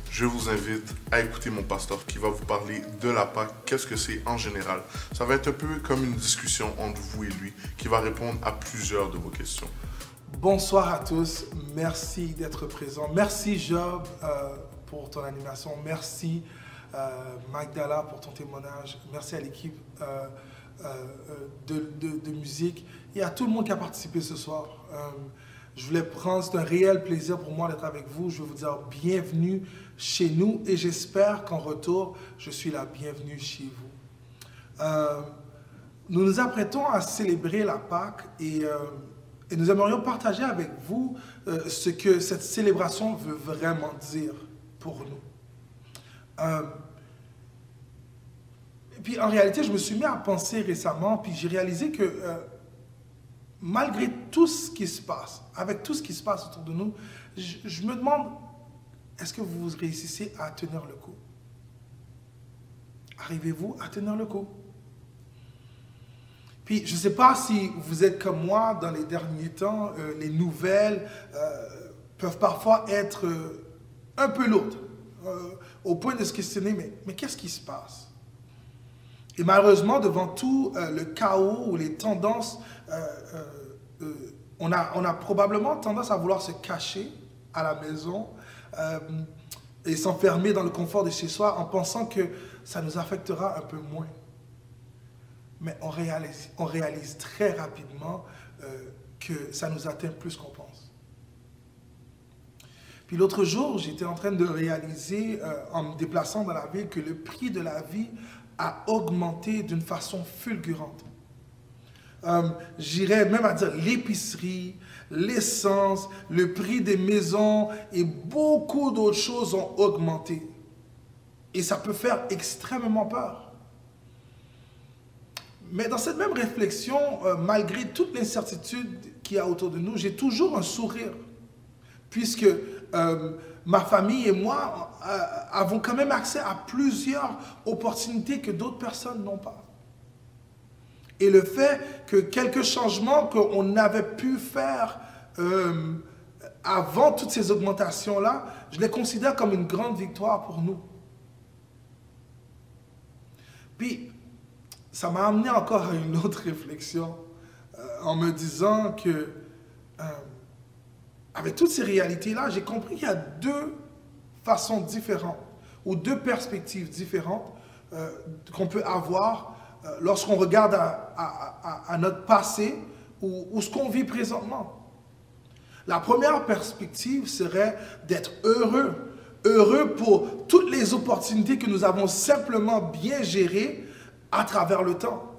je vous invite à écouter mon pasteur qui va vous parler de la Pâque, qu'est-ce que c'est en général. Ça va être un peu comme une discussion entre vous et lui, qui va répondre à plusieurs de vos questions. Bonsoir à tous, merci d'être présent. Merci Job pour ton animation, merci Magdala pour ton témoignage, merci à l'équipe de musique et à tout le monde qui a participé ce soir. Je voulais prendre, c'est un réel plaisir pour moi d'être avec vous. Je veux vous dire bienvenue chez nous et j'espère qu'en retour, je suis la bienvenue chez vous. Nous nous apprêtons à célébrer la Pâque et nous aimerions partager avec vous ce que cette célébration veut vraiment dire pour nous. Et puis en réalité, je me suis mis à penser récemment, puis j'ai réalisé que malgré tout ce qui se passe, avec tout ce qui se passe autour de nous, je me demande, est-ce que vous réussissez à tenir le coup? Arrivez-vous à tenir le coup? Puis je ne sais pas si vous êtes comme moi dans les derniers temps, les nouvelles peuvent parfois être un peu lourdes, au point de se questionner, mais qu'est-ce qui se passe? Et malheureusement, devant tout le chaos ou les tendances, on a probablement tendance à vouloir se cacher à la maison et s'enfermer dans le confort de chez soi en pensant que ça nous affectera un peu moins. Mais on réalise très rapidement que ça nous atteint plus qu'on pense. Puis l'autre jour, j'étais en train de réaliser, en me déplaçant dans la ville, que le prix de la vie a augmenté d'une façon fulgurante. J'irais même à dire l'épicerie, l'essence, le prix des maisons et beaucoup d'autres choses ont augmenté. Et ça peut faire extrêmement peur. Mais dans cette même réflexion, malgré toute l'incertitude qu'il y a autour de nous, j'ai toujours un sourire. Puisque ma famille et moi avons quand même accès à plusieurs opportunités que d'autres personnes n'ont pas. Et le fait que quelques changements qu'on avait pu faire avant toutes ces augmentations-là, je les considère comme une grande victoire pour nous. Puis, ça m'a amené encore à une autre réflexion en me disant que avec toutes ces réalités-là, j'ai compris qu'il y a deux façons différentes ou deux perspectives différentes qu'on peut avoir lorsqu'on regarde à notre passé ou ce qu'on vit présentement. La première perspective serait d'être heureux heureux pour toutes les opportunités que nous avons simplement bien gérées à travers le temps.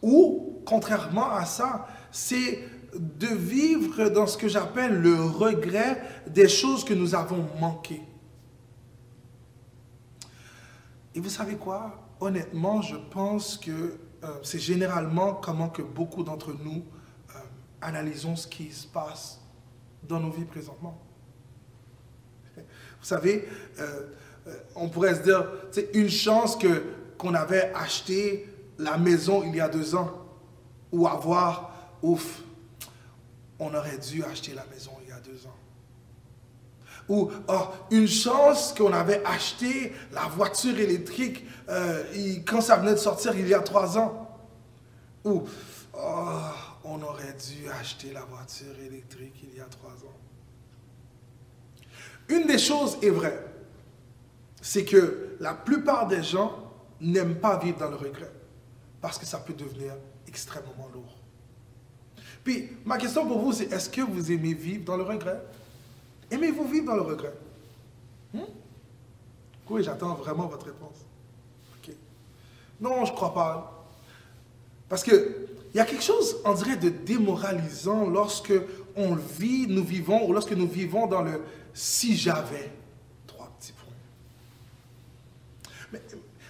Ou, contrairement à ça, c'est de vivre dans ce que j'appelle le regret des choses que nous avons manquées. Et vous savez quoi? Honnêtement, je pense que c'est généralement comment que beaucoup d'entre nous analysons ce qui se passe dans nos vies présentement. Vous savez, on pourrait se dire, c'est une chance qu'on avait acheté la maison il y a 2 ans, ou on aurait dû acheter la maison il y a 2 ans. Ou une chance qu'on avait acheté la voiture électrique quand ça venait de sortir il y a 3 ans. Ou on aurait dû acheter la voiture électrique il y a 3 ans. Une des choses est vraie, c'est que la plupart des gens n'aiment pas vivre dans le regret parce que ça peut devenir extrêmement lourd. Puis, ma question pour vous, c'est est-ce que vous aimez vivre dans le regret? Aimez-vous vivre dans le regret? Oui, j'attends vraiment votre réponse. Okay. Non, je ne crois pas. Parce qu'il y a quelque chose, on dirait, de démoralisant lorsque nous vivons, ou lorsque nous vivons dans le « si j'avais ». 3 petits points.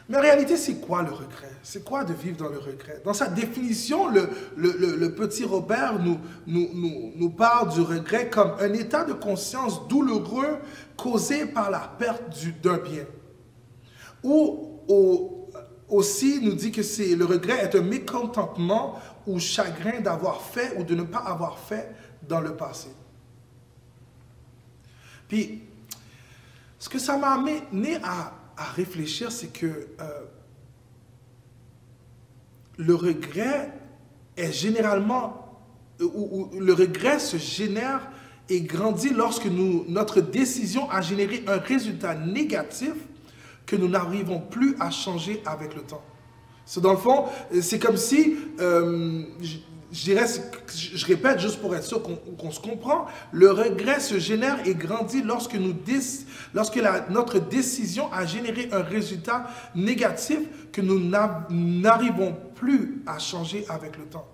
Mais en réalité, c'est quoi le regret? C'est quoi de vivre dans le regret? Dans sa définition, le petit Robert nous parle du regret comme un état de conscience douloureux causé par la perte d'un bien. Ou aussi nous dit que le regret est un mécontentement ou chagrin d'avoir fait ou de ne pas avoir fait dans le passé. Puis, ce que ça m'a amené à réfléchir, c'est que le regret est généralement, le regret se génère et grandit lorsque notre décision a généré un résultat négatif que nous n'arrivons plus à changer avec le temps. Dans le fond, c'est comme si, je répète juste pour être sûr qu'on se comprend, le regret se génère et grandit lorsque notre décision a généré un résultat négatif que nous n'arrivons plus à changer avec le temps.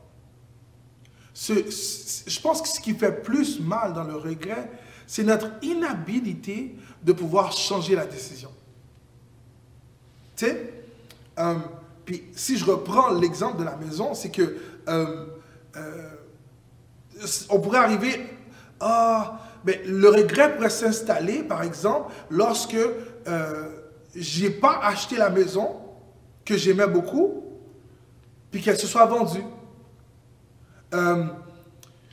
Je pense que ce qui fait plus mal dans le regret, c'est notre inhabilité de pouvoir changer la décision. Tu sais, puis si je reprends l'exemple de la maison, c'est que on pourrait arriver, le regret pourrait s'installer, par exemple, lorsque je n'ai pas acheté la maison que j'aimais beaucoup, puis qu'elle se soit vendue.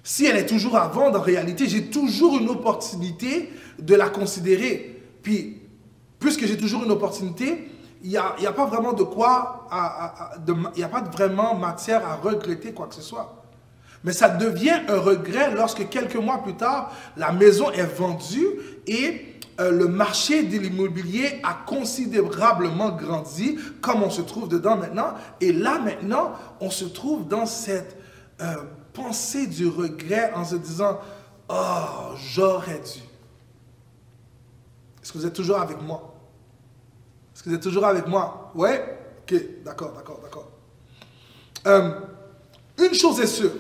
Si elle est toujours à vendre, en réalité, j'ai toujours une opportunité de la considérer. Puis, puisque j'ai toujours une opportunité, il n'y a pas vraiment il n'y a pas vraiment matière à regretter quoi que ce soit. Mais ça devient un regret lorsque quelques mois plus tard, la maison est vendue et le marché de l'immobilier a considérablement grandi, comme on se trouve dedans maintenant. Et là, maintenant, on se trouve dans cette pensée du regret en se disant « Oh, j'aurais dû ». Est-ce que vous êtes toujours avec moi? Est-ce que vous êtes toujours avec moi? Ouais? Ok, d'accord. Une chose est sûre.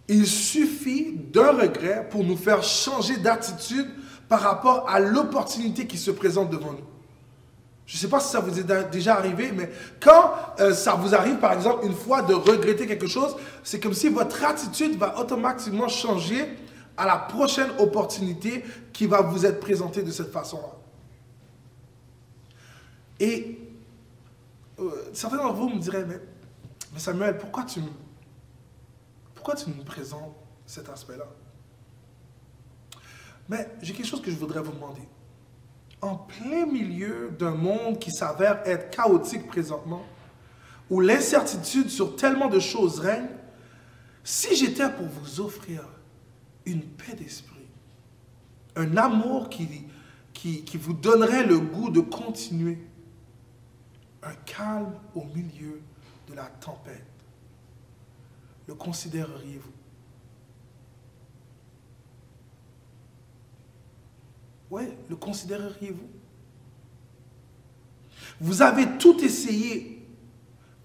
Il suffit d'un regret pour nous faire changer d'attitude par rapport à l'opportunité qui se présente devant nous. Je ne sais pas si ça vous est déjà arrivé, mais quand ça vous arrive, par exemple, une fois de regretter quelque chose, c'est comme si votre attitude va automatiquement changer à la prochaine opportunité qui va vous être présentée de cette façon-là. Et certains d'entre vous me diraient, mais Samuel, pourquoi tu nous présentes cet aspect-là? Mais j'ai quelque chose que je voudrais vous demander. En plein milieu d'un monde qui s'avère être chaotique présentement, où l'incertitude sur tellement de choses règne, si j'étais pour vous offrir une paix d'esprit, un amour qui vous donnerait le goût de continuer, un calme au milieu de la tempête, le considéreriez-vous? Oui, le considéreriez-vous? Vous avez tout essayé.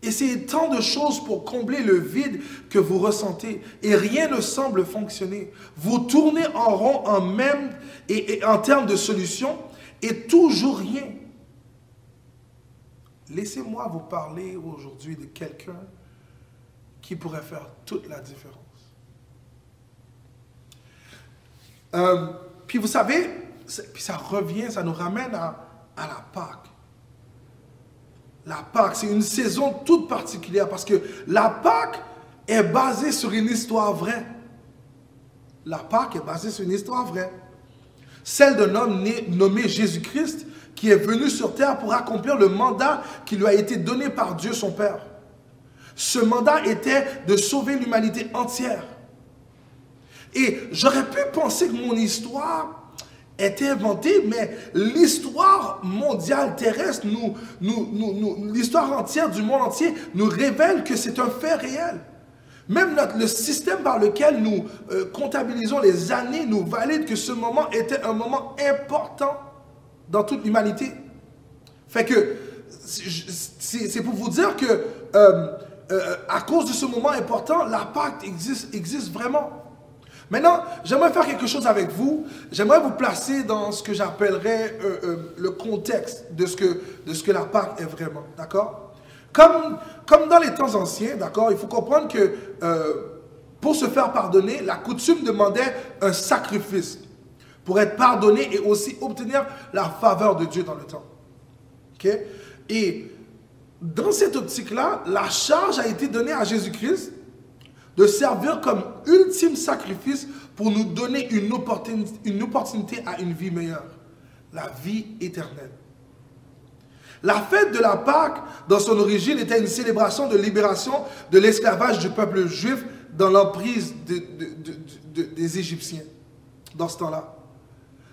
Essayez tant de choses pour combler le vide que vous ressentez et rien ne semble fonctionner. Vous tournez en rond en termes de solutions et toujours rien. Laissez-moi vous parler aujourd'hui de quelqu'un qui pourrait faire toute la différence. Puis vous savez, puis ça revient, ça nous ramène à la Pâque. La Pâque, c'est une saison toute particulière parce que la Pâque est basée sur une histoire vraie. La Pâque est basée sur une histoire vraie. Celle d'un homme nommé Jésus-Christ qui est venu sur terre pour accomplir le mandat qui lui a été donné par Dieu son Père. Ce mandat était de sauver l'humanité entière. Et j'aurais pu penser que mon histoire était inventée, mais l'histoire mondiale terrestre, l'histoire entière du monde entier nous révèle que c'est un fait réel. Même le système par lequel nous comptabilisons les années nous valide que ce moment était un moment important dans toute l'humanité. Fait que c'est pour vous dire que à cause de ce moment important, la Pâque existe vraiment. Maintenant, j'aimerais faire quelque chose avec vous. J'aimerais vous placer dans ce que j'appellerais le contexte de ce que la Pâque est vraiment, d'accord? Comme dans les temps anciens, d'accord, il faut comprendre que pour se faire pardonner, la coutume demandait un sacrifice pour être pardonné et aussi obtenir la faveur de Dieu dans le temps. Ok? Et dans cette optique-là, la charge a été donnée à Jésus-Christ de servir comme ultime sacrifice pour nous donner une opportunité à une vie meilleure, la vie éternelle. La fête de la Pâque, dans son origine, était une célébration de libération de l'esclavage du peuple juif dans l'emprise des Égyptiens, dans ce temps-là.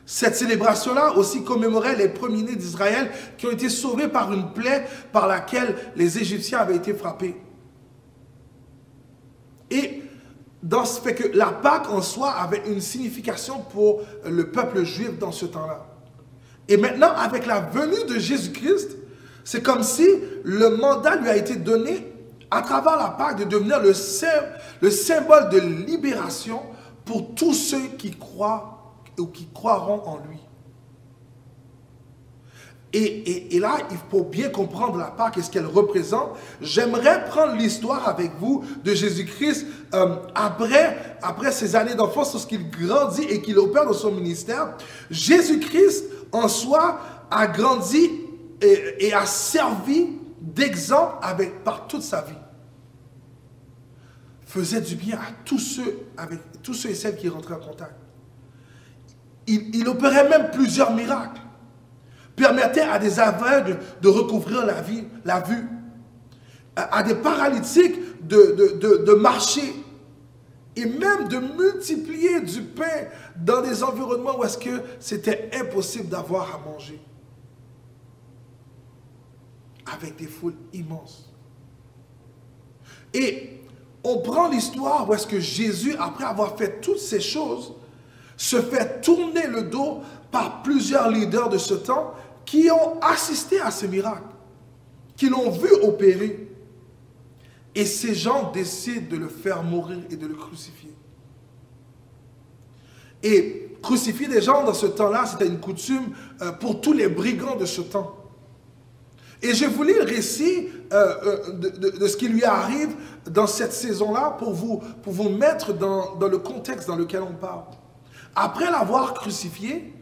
Cette célébration-là aussi commémorait les premiers-nés d'Israël qui ont été sauvés par une plaie par laquelle les Égyptiens avaient été frappés. Et dans ce fait que la Pâque en soi avait une signification pour le peuple juif dans ce temps-là. Et maintenant, avec la venue de Jésus-Christ, c'est comme si le mandat lui a été donné à travers la Pâque de devenir le symbole de libération pour tous ceux qui croient ou qui croiront en lui. Et là, il faut bien comprendre la Pâque et ce qu'elle représente. J'aimerais prendre l'histoire avec vous de Jésus-Christ après ses années d'enfance, lorsqu'il grandit et qu'il opère dans son ministère. Jésus-Christ, en soi, a grandi et a servi d'exemple par toute sa vie. Faisait du bien à tous ceux et celles qui rentraient en contact. Il opérait même plusieurs miracles. Permettait à des aveugles de recouvrir la vue, à des paralytiques de marcher, et même de multiplier du pain dans des environnements où est-ce que c'était impossible d'avoir à manger. Avec des foules immenses. Et on prend l'histoire où est-ce que Jésus, après avoir fait toutes ces choses, se fait tourner le dos par plusieurs leaders de ce temps qui ont assisté à ce miracle, qui l'ont vu opérer. Et ces gens décident de le faire mourir et de le crucifier. Et crucifier des gens dans ce temps-là, c'était une coutume pour tous les brigands de ce temps. Et je vous lis le récit de ce qui lui arrive dans cette saison-là pour vous mettre dans le contexte dans lequel on parle. Après l'avoir crucifié,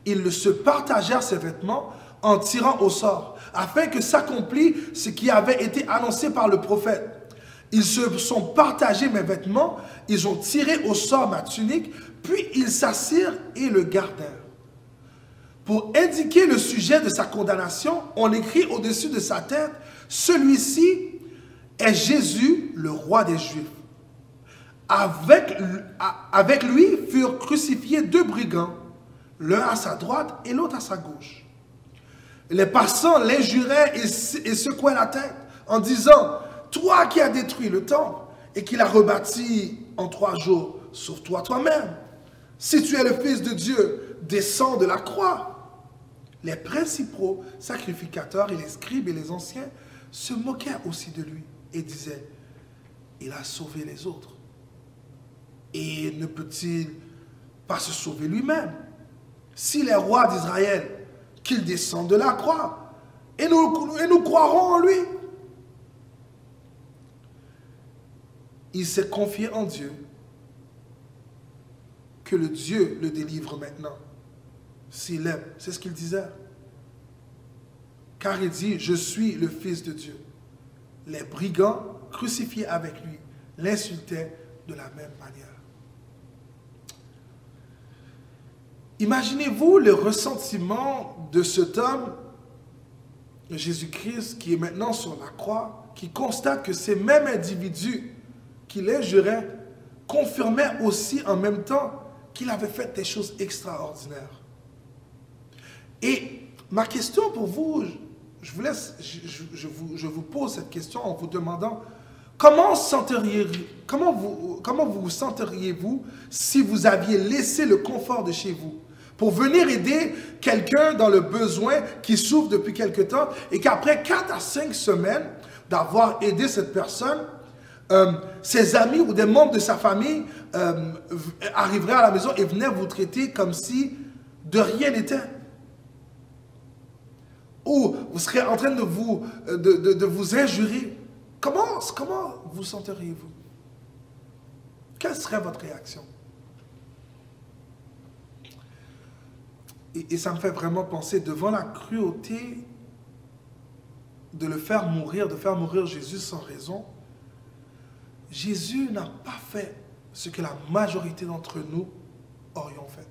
ils se partagèrent ses vêtements en tirant au sort, afin que s'accomplisse ce qui avait été annoncé par le prophète. Ils se sont partagés mes vêtements, ils ont tiré au sort ma tunique, puis ils s'assirent et le gardèrent. Pour indiquer le sujet de sa condamnation, on écrit au-dessus de sa tête, « Celui-ci est Jésus, le roi des Juifs. » Avec lui furent crucifiés deux brigands, l'un à sa droite et l'autre à sa gauche. Les passants l'injuraient et secouaient la tête en disant, « Toi qui as détruit le temple et qui l'as rebâti en 3 jours, sauve-toi toi-même. Si tu es le Fils de Dieu, descend de la croix. Les principaux sacrificateurs et les scribes et les anciens se moquaient aussi de lui et disaient, il a sauvé les autres. Et ne peut-il pas se sauver lui-même? S'il est roi d'Israël, qu'il descende de la croix, et nous croirons en lui. Il s'est confié en Dieu, que le Dieu le délivre maintenant, s'il aime. C'est ce qu'il disait. Car il dit, je suis le Fils de Dieu. Les brigands crucifiés avec lui l'insultaient de la même manière. Imaginez-vous le ressentiment de cet homme, Jésus-Christ, qui est maintenant sur la croix, qui constate que ces mêmes individus qui les juraient confirmaient aussi en même temps qu'il avait fait des choses extraordinaires. Et ma question pour vous, je vous pose cette question en vous demandant, comment vous senteriez-vous si vous aviez laissé le confort de chez vous pour venir aider quelqu'un dans le besoin qui souffre depuis quelque temps et qu'après 4 à 5 semaines d'avoir aidé cette personne, ses amis ou des membres de sa famille arriveraient à la maison et venaient vous traiter comme si de rien n'était? Ou vous serez en train de vous injurer? Comment vous senteriez-vous? Quelle serait votre réaction? Et ça me fait vraiment penser, devant la cruauté de le faire mourir, de faire mourir Jésus sans raison, Jésus n'a pas fait ce que la majorité d'entre nous aurions fait.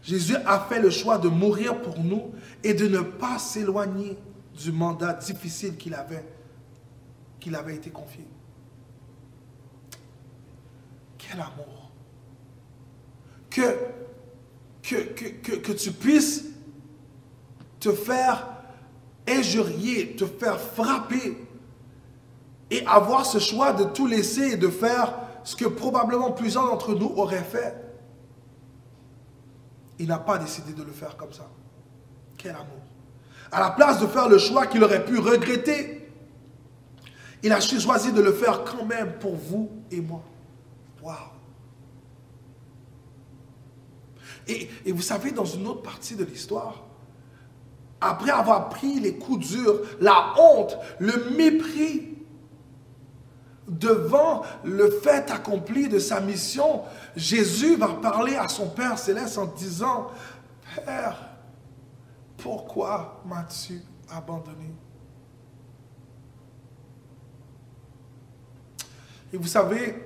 Jésus a fait le choix de mourir pour nous et de ne pas s'éloigner du mandat difficile qu'il avait été confié. Quel amour! Que tu puisses te faire injurier, te faire frapper et avoir ce choix de tout laisser et de faire ce que probablement plusieurs d'entre nous auraient fait. Il n'a pas décidé de le faire comme ça. Quel amour! À la place de faire le choix qu'il aurait pu regretter, il a choisi de le faire quand même pour vous et moi. Waouh! Et vous savez, dans une autre partie de l'histoire, après avoir pris les coups durs, la honte, le mépris, devant le fait accompli de sa mission, Jésus va parler à son Père Céleste en disant, « Père, pourquoi m'as-tu abandonné? » Et vous savez,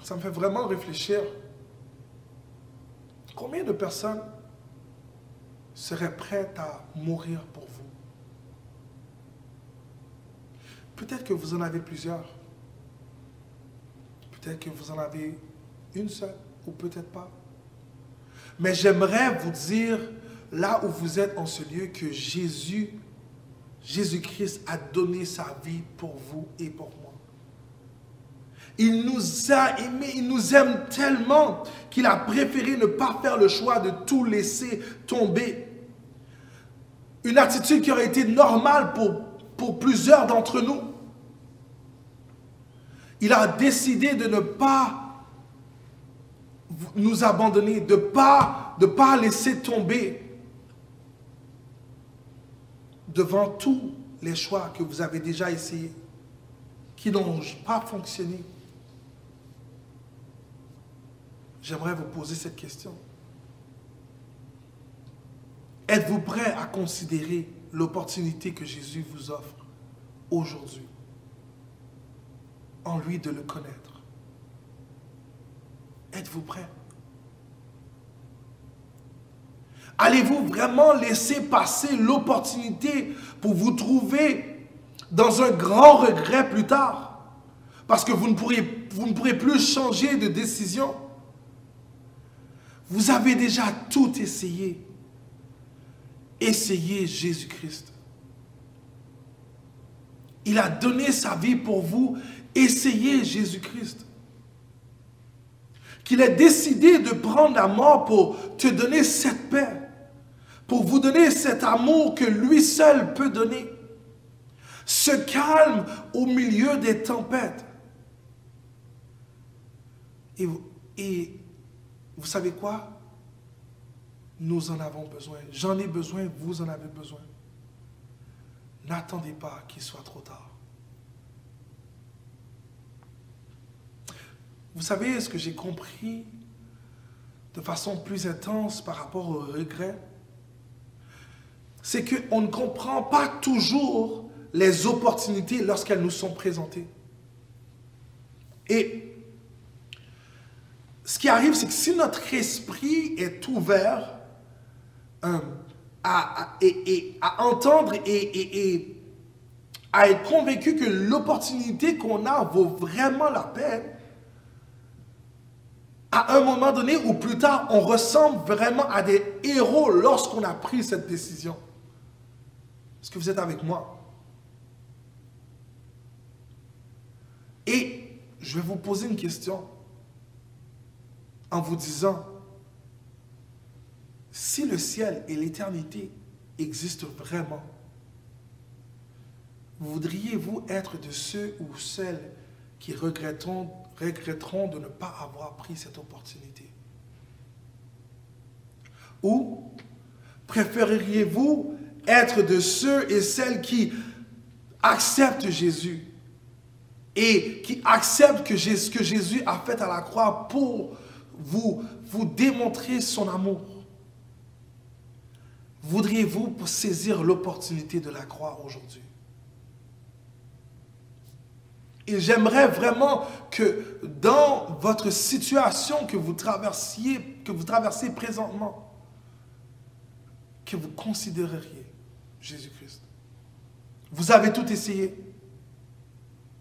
ça me fait vraiment réfléchir. Combien de personnes seraient prêtes à mourir pour vous? Peut-être que vous en avez plusieurs. Peut-être que vous en avez une seule, ou peut-être pas. Mais j'aimerais vous dire, là où vous êtes en ce lieu, que Jésus-Christ a donné sa vie pour vous et pour moi. Il nous a aimés, il nous aime tellement qu'il a préféré ne pas faire le choix de tout laisser tomber. Une attitude qui aurait été normale pour plusieurs d'entre nous. Il a décidé de ne pas nous abandonner, de ne pas laisser tomber devant tous les choix que vous avez déjà essayés, qui n'ont pas fonctionné. J'aimerais vous poser cette question. Êtes-vous prêt à considérer l'opportunité que Jésus vous offre aujourd'hui, en lui de le connaître? Êtes-vous prêt? Allez-vous vraiment laisser passer l'opportunité pour vous trouver dans un grand regret plus tard? Parce que vous ne pourrez plus changer de décision. Vous avez déjà tout essayé. Essayez Jésus-Christ. Il a donné sa vie pour vous. Essayez Jésus-Christ. qu'il ait décidé de prendre la mort pour te donner cette paix, pour vous donner cet amour que lui seul peut donner. Ce calme au milieu des tempêtes. Et vous savez quoi? Nous en avons besoin. J'en ai besoin, vous en avez besoin. N'attendez pas qu'il soit trop tard. Vous savez ce que j'ai compris de façon plus intense par rapport au regret? C'est qu'on ne comprend pas toujours les opportunités lorsqu'elles nous sont présentées. Et ce qui arrive, c'est que si notre esprit est ouvert à entendre et à être convaincu que l'opportunité qu'on a vaut vraiment la peine, à un moment donné ou plus tard, on ressemble vraiment à des héros lorsqu'on a pris cette décision. Est-ce que vous êtes avec moi? Et je vais vous poser une question en vous disant, si le ciel et l'éternité existent vraiment, voudriez-vous être de ceux ou celles qui regretteront de ne pas avoir pris cette opportunité? Ou préféreriez-vous être de ceux et celles qui acceptent Jésus et qui acceptent ce que Jésus a fait à la croix pour vous démontrer son amour? Voudriez-vous saisir l'opportunité de la croix aujourd'hui? Et j'aimerais vraiment que dans votre situation que vous traversez présentement, que vous considéreriez Jésus-Christ. Vous avez tout essayé.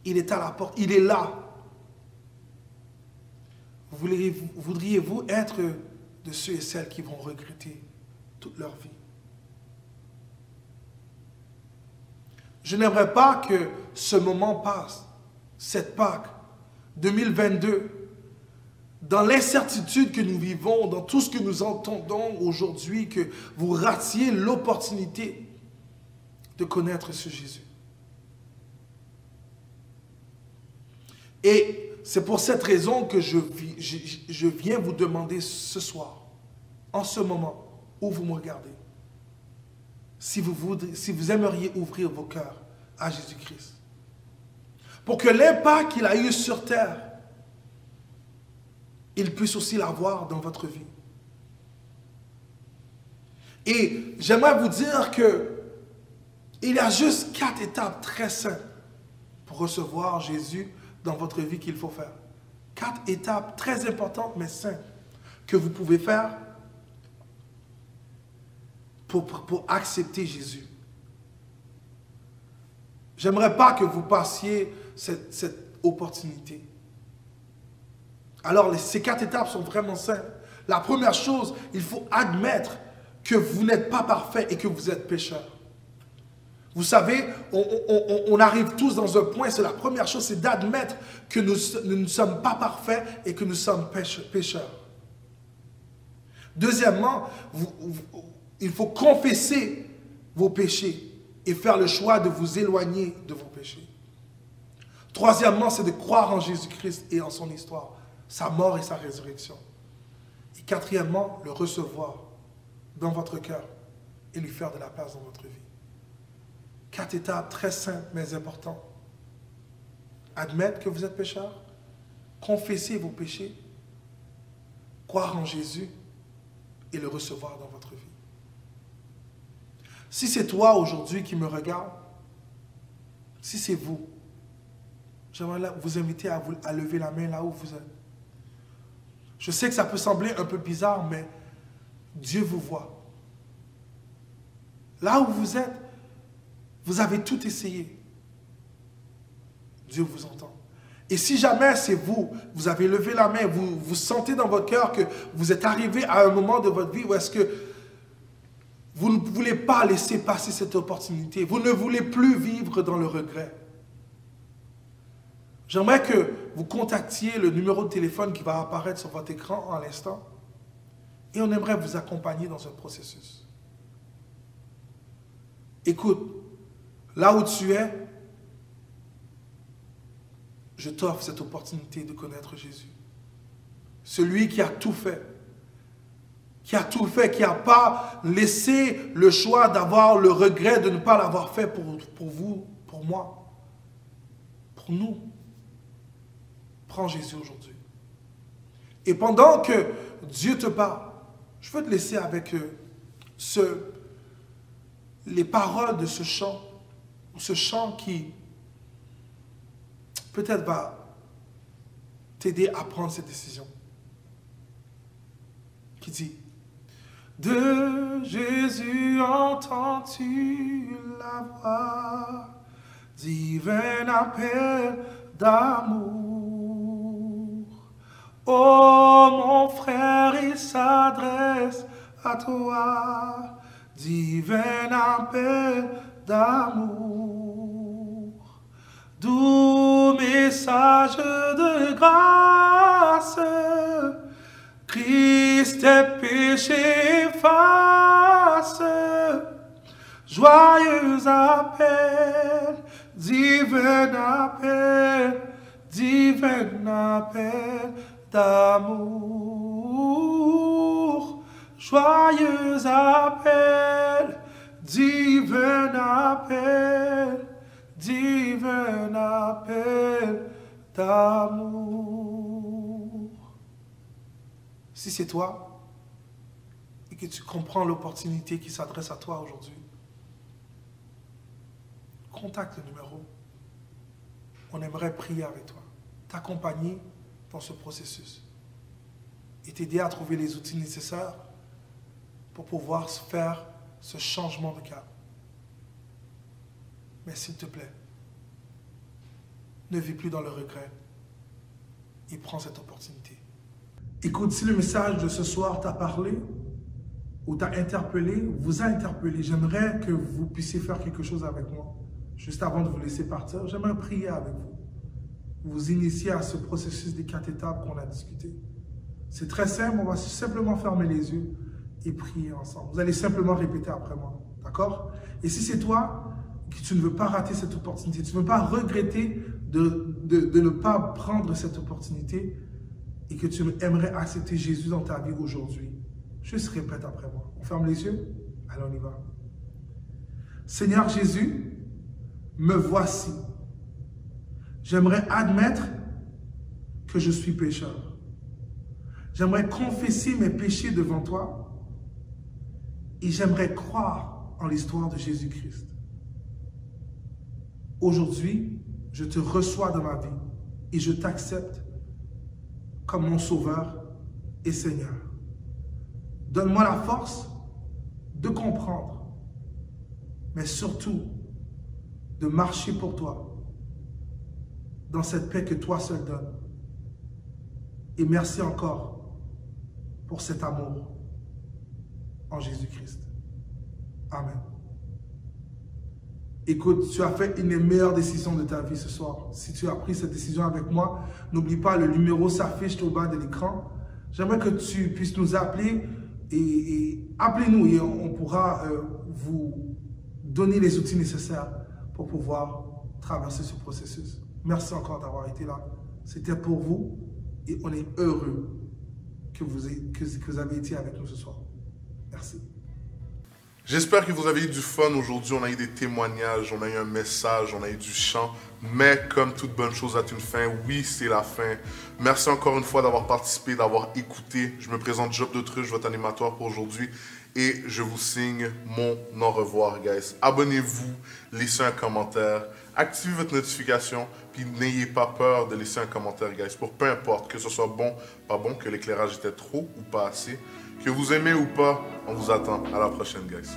Il est à la porte, il est là. Voudriez-vous être de ceux et celles qui vont regretter toute leur vie? Je n'aimerais pas que ce moment passe, cette Pâques 2022, dans l'incertitude que nous vivons, dans tout ce que nous entendons aujourd'hui, que vous ratiez l'opportunité de connaître ce Jésus. Et c'est pour cette raison que je viens vous demander ce soir, en ce moment où vous me regardez, si vous aimeriez ouvrir vos cœurs à Jésus-Christ, pour que l'impact qu'il a eu sur terre, il puisse aussi l'avoir dans votre vie. Et j'aimerais vous dire que il y a juste 4 étapes très simples pour recevoir Jésus dans votre vie qu'il faut faire. 4 étapes très importantes mais simples que vous pouvez faire pour accepter Jésus. J'aimerais pas que vous passiez cette opportunité. Alors, ces 4 étapes sont vraiment simples. La première chose, il faut admettre que vous n'êtes pas parfait et que vous êtes pécheur. Vous savez, on arrive tous dans un point, c'est la première chose, c'est d'admettre que nous ne sommes pas parfaits et que nous sommes pécheurs. Deuxièmement, il faut confesser vos péchés et faire le choix de vous éloigner de vos péchés. Troisièmement, c'est de croire en Jésus-Christ et en son histoire, sa mort et sa résurrection. Et quatrièmement, le recevoir dans votre cœur et lui faire de la place dans votre vie. 4 étapes très simples mais importantes. Admettre que vous êtes pécheur, confesser vos péchés, croire en Jésus et le recevoir dans votre vie. Si c'est toi aujourd'hui qui me regarde, si c'est vous, j'aimerais vous inviter à lever la main là où vous êtes. Je sais que ça peut sembler un peu bizarre, mais Dieu vous voit. Là où vous êtes, vous avez tout essayé. Dieu vous entend. Et si jamais c'est vous, vous avez levé la main, vous sentez dans votre cœur que vous êtes arrivé à un moment de votre vie où est-ce que vous ne voulez pas laisser passer cette opportunité, vous ne voulez plus vivre dans le regret. J'aimerais que vous contactiez le numéro de téléphone qui va apparaître sur votre écran à l'instant. Et on aimerait vous accompagner dans ce processus. Écoute, là où tu es, je t'offre cette opportunité de connaître Jésus. Celui qui a tout fait. Qui n'a pas laissé le choix d'avoir le regret de ne pas l'avoir fait pour vous, pour moi, pour nous. Prends Jésus aujourd'hui. Et pendant que Dieu te parle, je veux te laisser avec les paroles de ce chant qui peut-être va t'aider à prendre cette décision. Qui dit: de Jésus entends-tu la voix, divin appel d'amour. Oh mon frère, il s'adresse à toi, divin appel d'amour. Doux message de grâce, Christ tes péchés efface. Joyeux appel, divin appel d'amour. Joyeux appel, divin appel d'amour. Si c'est toi et que tu comprends l'opportunité qui s'adresse à toi aujourd'hui, contacte le numéro. On aimerait prier avec toi, t'accompagner dans ce processus et t'aider à trouver les outils nécessaires pour pouvoir faire ce changement de cap. Mais s'il te plaît, ne vis plus dans le regret et prends cette opportunité. Écoute, si le message de ce soir t'a parlé ou t'a interpellé, vous a interpellé, j'aimerais que vous puissiez faire quelque chose avec moi. Juste avant de vous laisser partir, j'aimerais prier avec vous. Vous initier à ce processus des 4 étapes qu'on a discuté. C'est très simple, on va simplement fermer les yeux et prier ensemble. Vous allez simplement répéter après moi, d'accord? Et si c'est toi, que tu ne veux pas rater cette opportunité, tu ne veux pas regretter de ne pas prendre cette opportunité et que tu aimerais accepter Jésus dans ta vie aujourd'hui, juste répète après moi. On ferme les yeux? Allez, on y va. Seigneur Jésus, me voici. J'aimerais admettre que je suis pécheur. J'aimerais confesser mes péchés devant toi et j'aimerais croire en l'histoire de Jésus-Christ. Aujourd'hui, je te reçois dans ma vie et je t'accepte comme mon Sauveur et Seigneur. Donne-moi la force de comprendre, mais surtout de marcher pour toi dans cette paix que toi seul donnes. Et merci encore pour cet amour en Jésus-Christ. Amen. Écoute, tu as fait une des meilleures décisions de ta vie ce soir. Si tu as pris cette décision avec moi, n'oublie pas, le numéro s'affiche au bas de l'écran. J'aimerais que tu puisses nous appeler et appelez-nous et on pourra vous donner les outils nécessaires pour pouvoir traverser ce processus. Merci encore d'avoir été là. C'était pour vous et on est heureux que vous avez été avec nous ce soir. Merci. J'espère que vous avez eu du fun aujourd'hui. On a eu des témoignages, on a eu un message, on a eu du chant. Mais comme toute bonne chose a une fin, oui, c'est la fin. Merci encore une fois d'avoir participé, d'avoir écouté. Je me présente Job d'Autruche, votre animateur pour aujourd'hui. Et je vous signe mon au revoir, guys. Abonnez-vous, laissez un commentaire, activez votre notification, puis n'ayez pas peur de laisser un commentaire, guys. Pour peu importe, que ce soit bon, pas bon, que l'éclairage était trop ou pas assez. Que vous aimez ou pas, on vous attend. À la prochaine, guys.